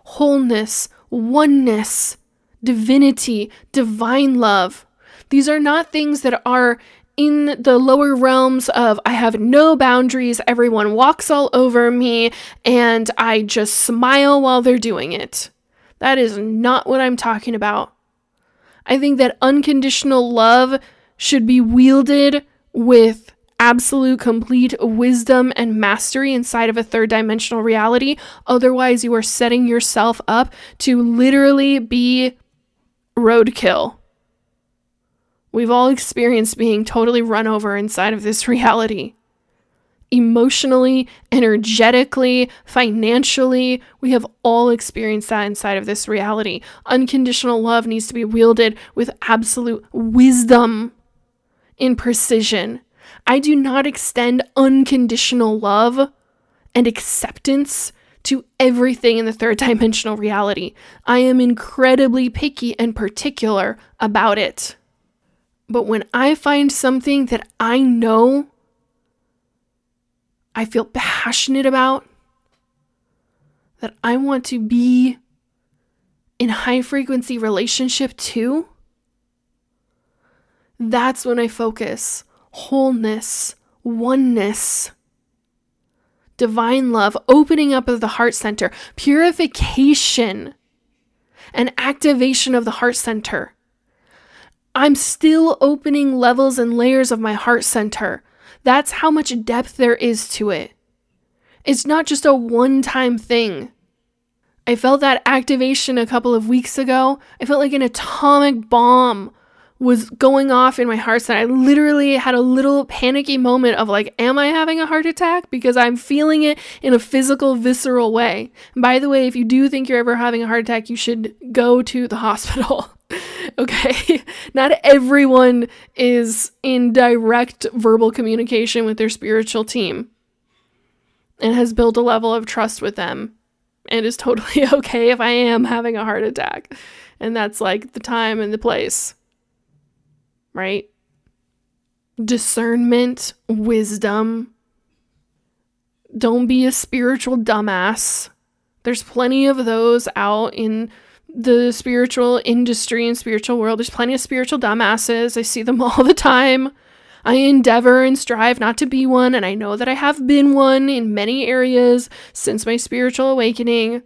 Wholeness, oneness, divinity, divine love. These are not things that are in the lower realms of I have no boundaries, everyone walks all over me, and I just smile while they're doing it. That is not what I'm talking about. I think that unconditional love should be wielded with absolute complete wisdom and mastery inside of a third dimensional reality. Otherwise, you are setting yourself up to literally be roadkill. We've all experienced being totally run over inside of this reality. Emotionally, energetically, financially, we have all experienced that inside of this reality. Unconditional love needs to be wielded with absolute wisdom and precision. I do not extend unconditional love and acceptance to everything in the third dimensional reality. I am incredibly picky and particular about it. But when I find something that I know I feel passionate about, that I want to be in high frequency relationship to, that's when I focus. Wholeness, oneness, divine love, opening up of the heart center, purification, and activation of the heart center. I'm still opening levels and layers of my heart center. That's how much depth there is to it. It's not just a one-time thing. I felt that activation a couple of weeks ago. I felt like an atomic bomb was going off in my heart center. I literally had a little panicky moment of like, am I having a heart attack? Because I'm feeling it in a physical, visceral way. And by the way, if you do think you're ever having a heart attack, you should go to the hospital. Okay, not everyone is in direct verbal communication with their spiritual team and has built a level of trust with them and is totally okay if I am having a heart attack. And that's like the time and the place, right? Discernment, wisdom. Don't be a spiritual dumbass. There's plenty of those out in the spiritual industry and spiritual world. There's plenty of spiritual dumbasses. I see them all the time. I endeavor and strive not to be one, and I know that I have been one in many areas since my spiritual awakening.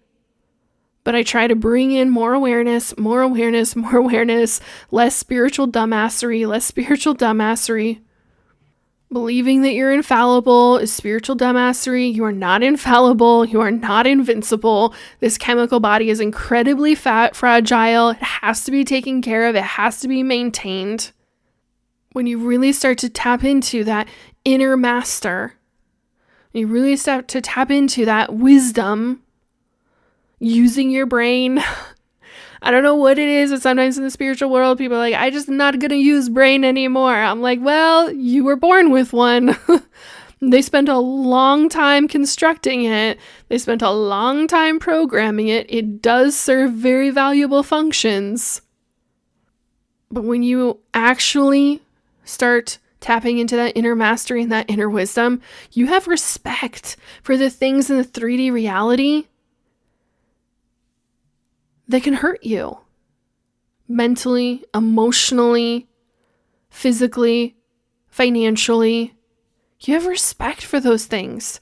But I try to bring in more awareness, less spiritual dumbassery. Believing that you're infallible is spiritual dumbassery. You are not infallible. You are not invincible. This chemical body is incredibly fragile. It has to be taken care of. It has to be maintained. When you really start to tap into that inner master, you really start to tap into that wisdom, using your brain, I don't know what it is, but sometimes in the spiritual world, people are like, I just not going to use brain anymore. I'm like, well, you were born with one. They spent a long time constructing it. They spent a long time programming it. It does serve very valuable functions. But when you actually start tapping into that inner mastery and that inner wisdom, you have respect for the things in the 3D reality that can hurt you mentally, emotionally, physically, financially. You have respect for those things.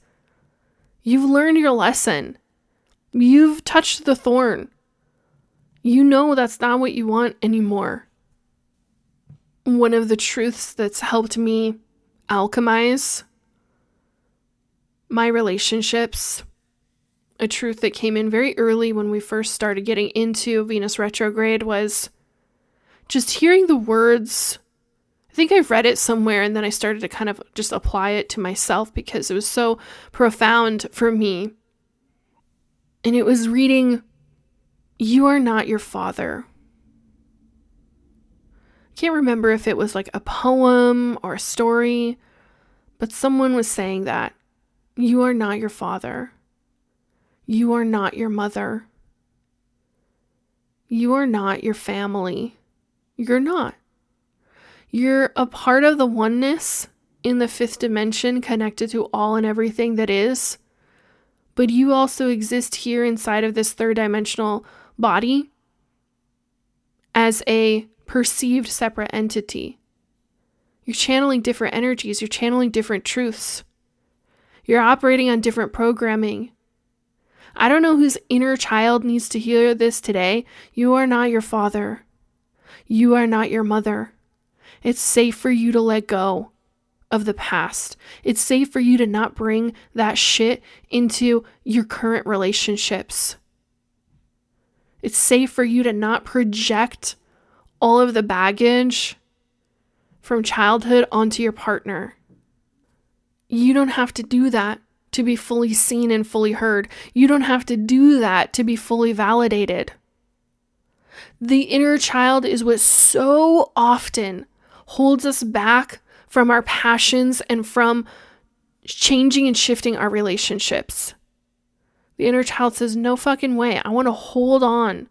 You've learned your lesson. You've touched the thorn. You know that's not what you want anymore. One of the truths that's helped me alchemize my relationships, a truth that came in very early when we first started getting into Venus Retrograde, was just hearing the words. I think I've read it somewhere, and then I started to kind of just apply it to myself because it was so profound for me. And it was reading, "You are not your father." I can't remember if it was like a poem or a story, but someone was saying that. You are not your father. You are not your mother. You are not your family. You're not. You're a part of the oneness in the 5th dimension, connected to all and everything that is. But you also exist here inside of this 3rd dimensional body as a perceived separate entity. You're channeling different energies. You're channeling different truths. You're operating on different programming. I don't know whose inner child needs to hear this today. You are not your father. You are not your mother. It's safe for you to let go of the past. It's safe for you to not bring that shit into your current relationships. It's safe for you to not project all of the baggage from childhood onto your partner. You don't have to do that to be fully seen and fully heard. You don't have to do that to be fully validated. The inner child is what so often holds us back from our passions and from changing and shifting our relationships. The inner child says, no fucking way. I want to hold on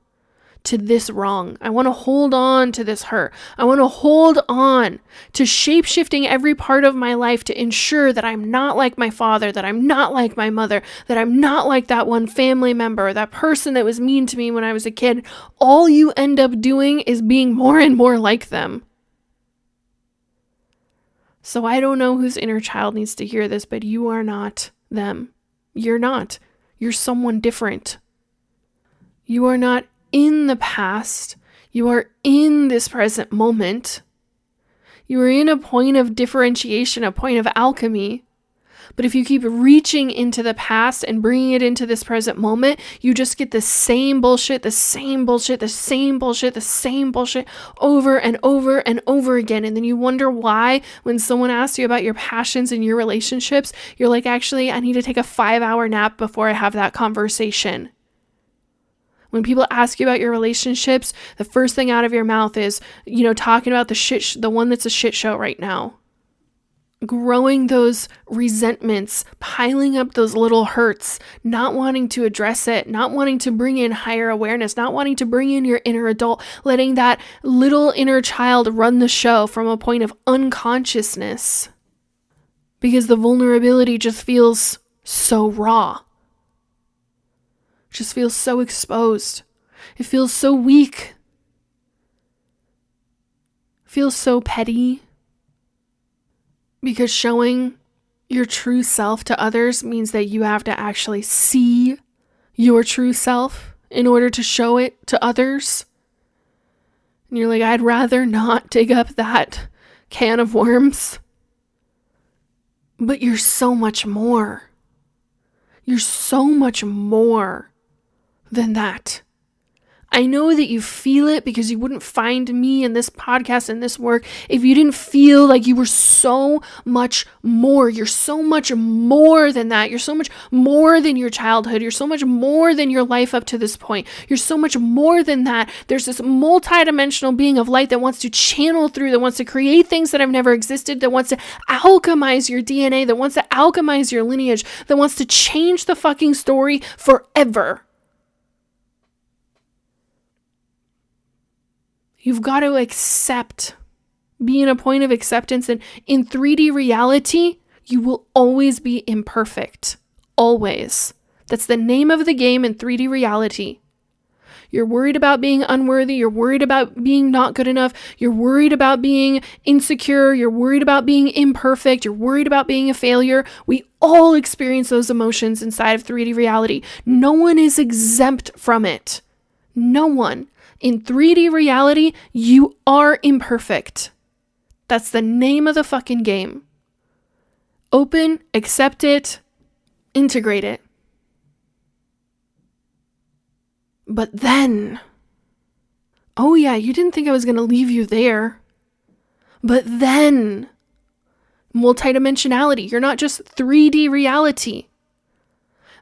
to this wrong. I want to hold on to this hurt. I want to hold on to shape-shifting every part of my life to ensure that I'm not like my father, that I'm not like my mother, that I'm not like that one family member, that person that was mean to me when I was a kid. All you end up doing is being more and more like them. So I don't know whose inner child needs to hear this, but you are not them. You're not. You're someone different. You are not in the past. You are in this present moment. You are in a point of differentiation, a point of alchemy. But if you keep reaching into the past and bringing it into this present moment, you just get the same bullshit, the same bullshit, the same bullshit, the same bullshit over and over and over again. And then you wonder why when someone asks you about your passions and your relationships, you're like, actually, I need to take a 5-hour nap before I have that conversation. When people ask you about your relationships, the first thing out of your mouth is, talking about the one that's a shit show right now. Growing those resentments, piling up those little hurts, not wanting to address it, not wanting to bring in higher awareness, not wanting to bring in your inner adult, letting that little inner child run the show from a point of unconsciousness. Because the vulnerability just feels so raw. It just feels so exposed. It feels so weak. It feels so petty. Because showing your true self to others means that you have to actually see your true self in order to show it to others. And you're like, I'd rather not dig up that can of worms. But you're so much more. You're so much more than that. I know that you feel it because you wouldn't find me in this podcast and this work if you didn't feel like you were so much more. You're so much more than that. You're so much more than your childhood. You're so much more than your life up to this point. You're so much more than that. There's this multidimensional being of light that wants to channel through, that wants to create things that have never existed, that wants to alchemize your DNA, that wants to alchemize your lineage, that wants to change the fucking story forever. You've got to accept, be in a point of acceptance. And in 3D reality, you will always be imperfect. Always. That's the name of the game in 3D reality. You're worried about being unworthy. You're worried about being not good enough. You're worried about being insecure. You're worried about being imperfect. You're worried about being a failure. We all experience those emotions inside of 3D reality. No one is exempt from it. No one. In 3D reality, you are imperfect. That's the name of the fucking game. Open, accept it, integrate it. But then, oh yeah, you didn't think I was going to leave you there. But then, multidimensionality, you're not just 3D reality.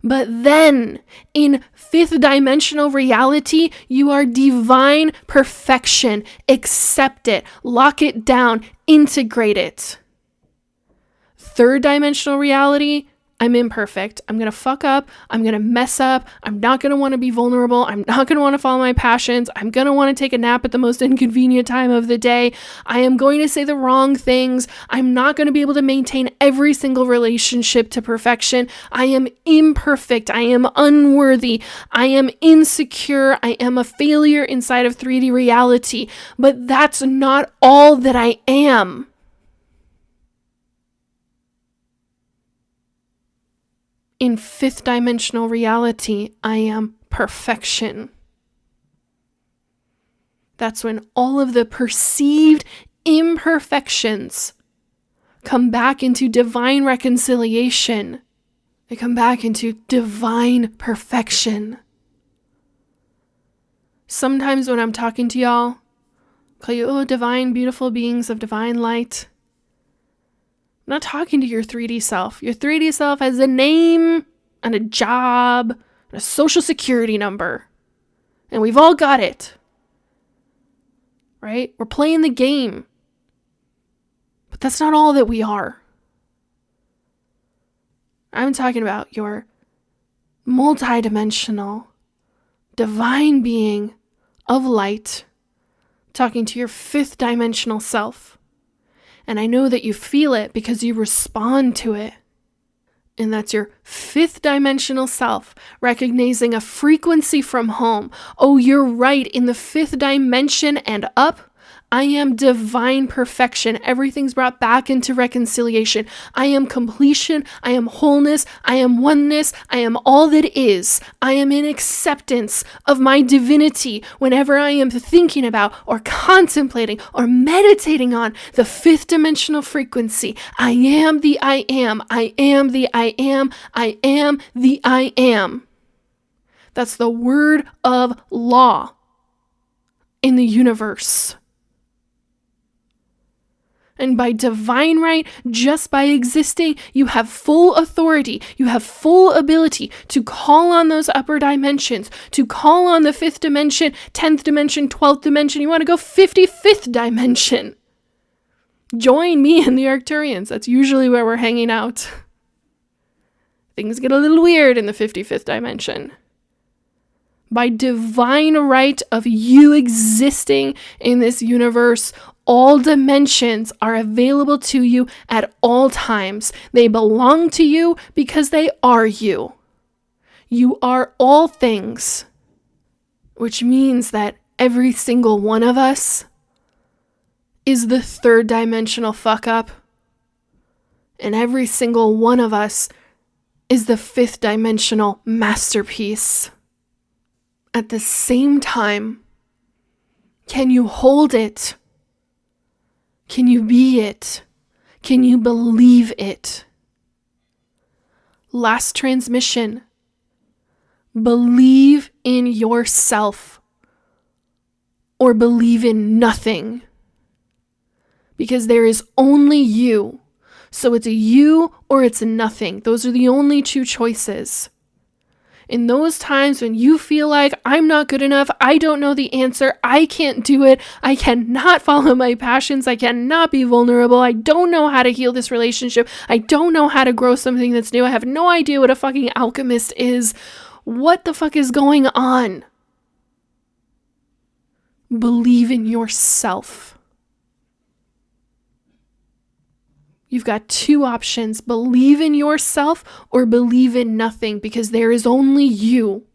But then, in 5th dimensional reality, you are divine perfection. Accept it, lock it down, integrate it. 3rd dimensional reality, I'm imperfect. I'm going to fuck up. I'm going to mess up. I'm not going to want to be vulnerable. I'm not going to want to follow my passions. I'm going to want to take a nap at the most inconvenient time of the day. I am going to say the wrong things. I'm not going to be able to maintain every single relationship to perfection. I am imperfect. I am unworthy. I am insecure. I am a failure inside of 3D reality. But that's not all that I am. In 5th dimensional reality, I am perfection. That's when all of the perceived imperfections come back into divine reconciliation. They come back into divine perfection. Sometimes when I'm talking to y'all, I'll call you, divine, beautiful beings of divine light. I'm not talking to your 3D self. Your 3D self has a name and a job and a social security number. And we've all got it. Right? We're playing the game. But that's not all that we are. I'm talking about your multidimensional, divine being of light, talking to your 5th dimensional self. And I know that you feel it because you respond to it. And that's your 5th dimensional self, recognizing a frequency from home. Oh, you're right. In the 5th dimension and up, I am divine perfection. Everything's brought back into reconciliation. I am completion. I am wholeness. I am oneness. I am all that is. I am in acceptance of my divinity whenever I am thinking about or contemplating or meditating on the 5th dimensional frequency. I am the I am. I am the I am. I am the I am. That's the word of law in the universe. And by divine right, just by existing, you have full authority. You have full ability to call on those upper dimensions, to call on the 5th dimension, 10th dimension, 12th dimension. You want to go 55th dimension. Join me and the Arcturians. That's usually where we're hanging out. Things get a little weird in the 55th dimension. By divine right of you existing in this universe, all dimensions are available to you at all times. They belong to you because they are you. You are all things, which means that every single one of us is the 3rd dimensional fuck up, and every single one of us is the 5th dimensional masterpiece. At the same time, can you hold it? Can you be it? Can you believe it? Last transmission. Believe in yourself. or believe in nothing. Because there is only you. So it's a you or it's a nothing. Those are the only two choices. In those times when you feel like I'm not good enough, I don't know the answer, I can't do it, I cannot follow my passions, I cannot be vulnerable, I don't know how to heal this relationship, I don't know how to grow something that's new, I have no idea what a fucking alchemist is. What the fuck is going on? Believe in yourself. You've got two options. Believe in yourself or believe in nothing, because there is only you.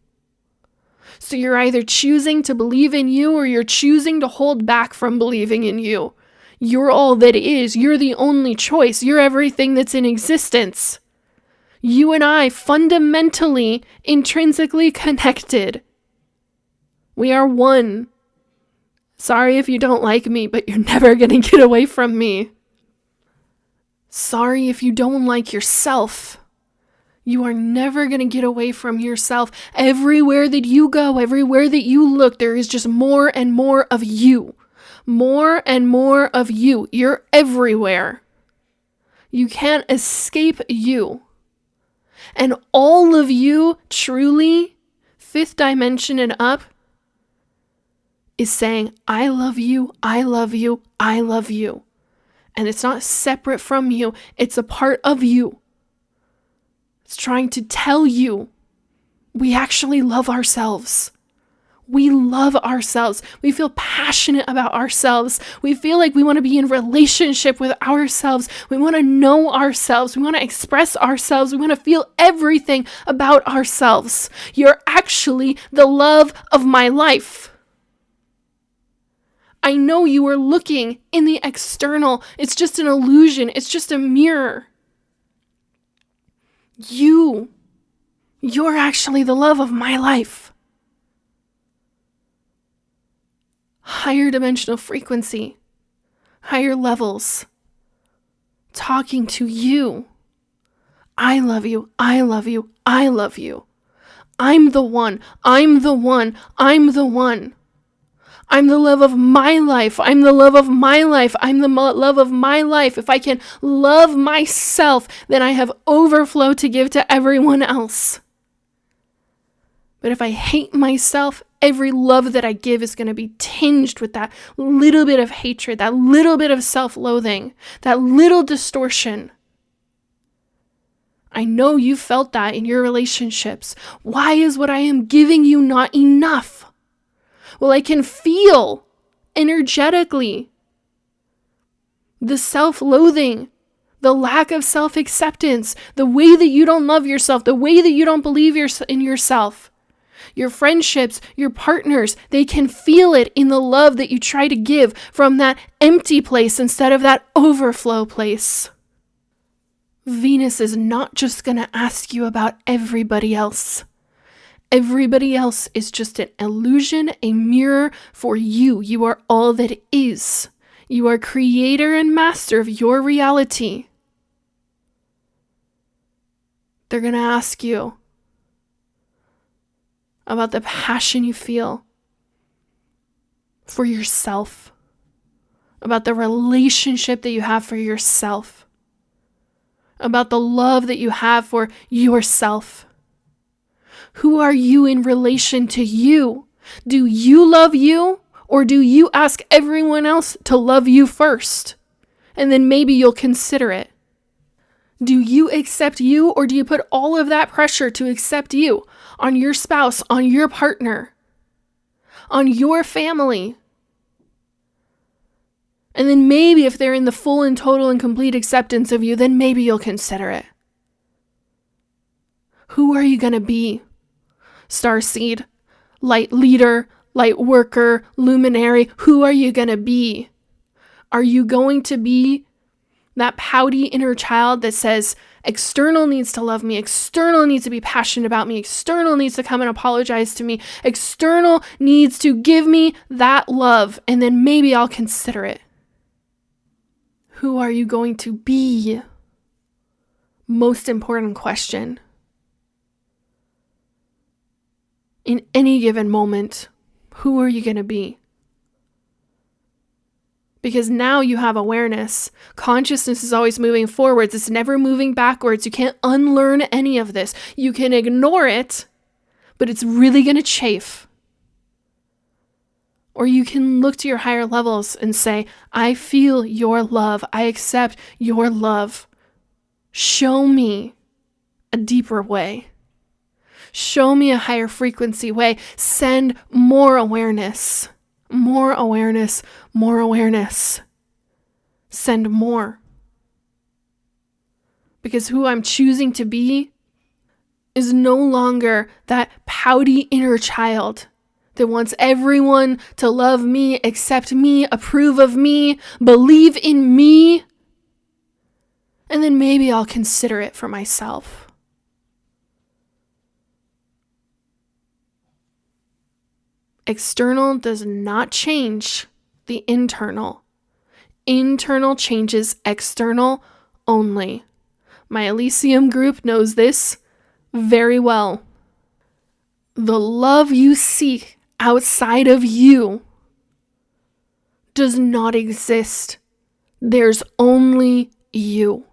So you're either choosing to believe in you or you're choosing to hold back from believing in you. You're all that is. You're the only choice. You're everything that's in existence. You and I, fundamentally, intrinsically connected. We are one. Sorry if you don't like me, but you're never going to get away from me. Sorry if you don't like yourself. You are never going to get away from yourself. Everywhere that you go, everywhere that you look, there is just more and more of you. More and more of you. You're everywhere. You can't escape you. And all of you, truly, fifth dimension and up, is saying, I love you, I love you, I love you. And it's not separate from you. It's a part of you. It's trying to tell you we actually love ourselves. We love ourselves. We feel passionate about ourselves. We feel like we want to be in relationship with ourselves. We want to know ourselves. We want to express ourselves. We want to feel everything about ourselves. You're actually the love of my life. I know you are looking in the external. It's just an illusion. It's just a mirror. You're actually the love of my life. Higher dimensional frequency, higher levels, talking to you. I love you. I love you. I love you. I'm the one. I'm the one. I'm the one. I'm the love of my life. I'm the love of my life. I'm the love of my life. If I can love myself, then I have overflow to give to everyone else. But if I hate myself, every love that I give is going to be tinged with that little bit of hatred, that little bit of self-loathing, that little distortion. I know you felt that in your relationships. Why is what I am giving you not enough? Well, I can feel energetically the self-loathing, the lack of self-acceptance, the way that you don't love yourself, the way that you don't believe in yourself. Your friendships, your partners, they can feel it in the love that you try to give from that empty place instead of that overflow place. Venus is not just going to ask you about everybody else. Everybody else is just an illusion, a mirror for you. You are all that is. You are creator and master of your reality. They're going to ask you about the passion you feel for yourself, about the relationship that you have for yourself, about the love that you have for yourself. Who are you in relation to you? Do you love you, or do you ask everyone else to love you first? And then maybe you'll consider it. Do you accept you, or do you put all of that pressure to accept you on your spouse, on your partner, on your family? And then maybe if they're in the full and total and complete acceptance of you, then maybe you'll consider it. Who are you going to be? Starseed, light leader, light worker, luminary, who are you going to be? Are you going to be that pouty inner child that says, external needs to love me, external needs to be passionate about me, external needs to come and apologize to me, external needs to give me that love, and then maybe I'll consider it? Who are you going to be? Most important question. In any given moment, who are you going to be? Because now you have awareness. Consciousness is always moving forwards. It's never moving backwards. You can't unlearn any of this. You can ignore it, but it's really going to chafe. Or you can look to your higher levels and say, I feel your love. I accept your love. Show me a deeper way. Show me a higher frequency way. Send more awareness. More awareness, more awareness. Send more. Because who I'm choosing to be is no longer that pouty inner child that wants everyone to love me, accept me, approve of me, believe in me, and then maybe I'll consider it for myself. External does not change the internal. Internal changes external only. My Elysium group knows this very well. The love you seek outside of you does not exist. There's only you.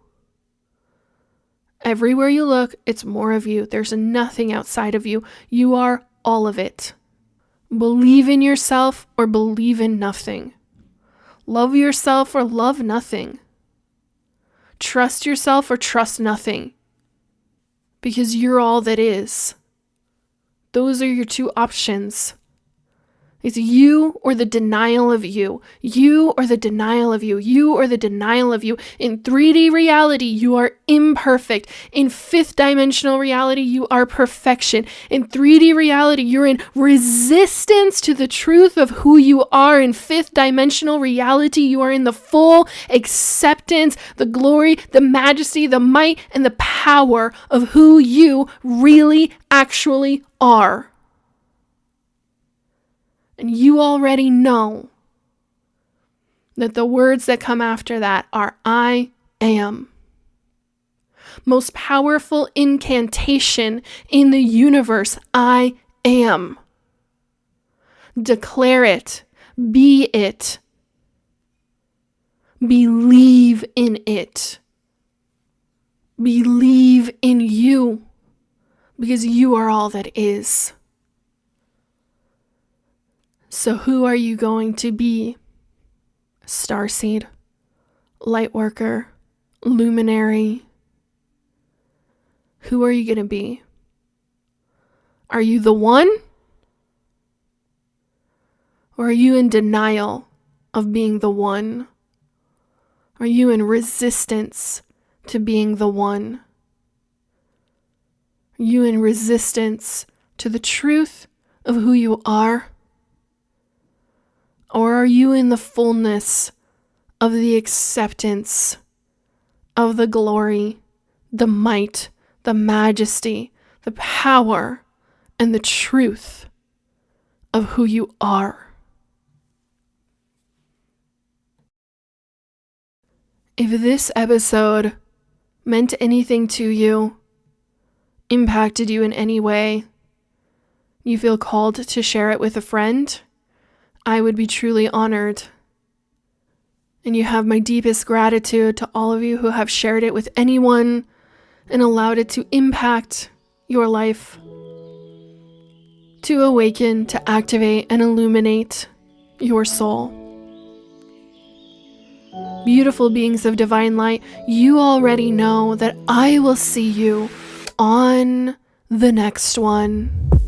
Everywhere you look, it's more of you. There's nothing outside of you. You are all of it. Believe in yourself or believe in nothing. Love yourself or love nothing. Trust yourself or trust nothing. Because you're all that is. Those are your two options. It's you or the denial of you. You or the denial of you. You or the denial of you. In 3D reality, you are imperfect. In 5th dimensional reality, you are perfection. In 3D reality, you're in resistance to the truth of who you are. In 5th dimensional reality, you are in the full acceptance, the glory, the majesty, the might, and the power of who you really actually are. And you already know that the words that come after that are I am. Most powerful incantation in the universe, I am. Declare it. Be it. Believe in it. Believe in you. Because you are all that is. So who are you going to be? Starseed, Lightworker, Luminary. Who are you going to be? Are you the one? Or are you in denial of being the one? Are you in resistance to being the one? Are you in resistance to the truth of who you are? Or are you in the fullness of the acceptance of the glory, the might, the majesty, the power, and the truth of who you are? If this episode meant anything to you, impacted you in any way, you feel called to share it with a friend, I would be truly honored. And you have my deepest gratitude to all of you who have shared it with anyone and allowed it to impact your life, to awaken, to activate, and illuminate your soul. Beautiful beings of divine light, you already know that I will see you on the next one.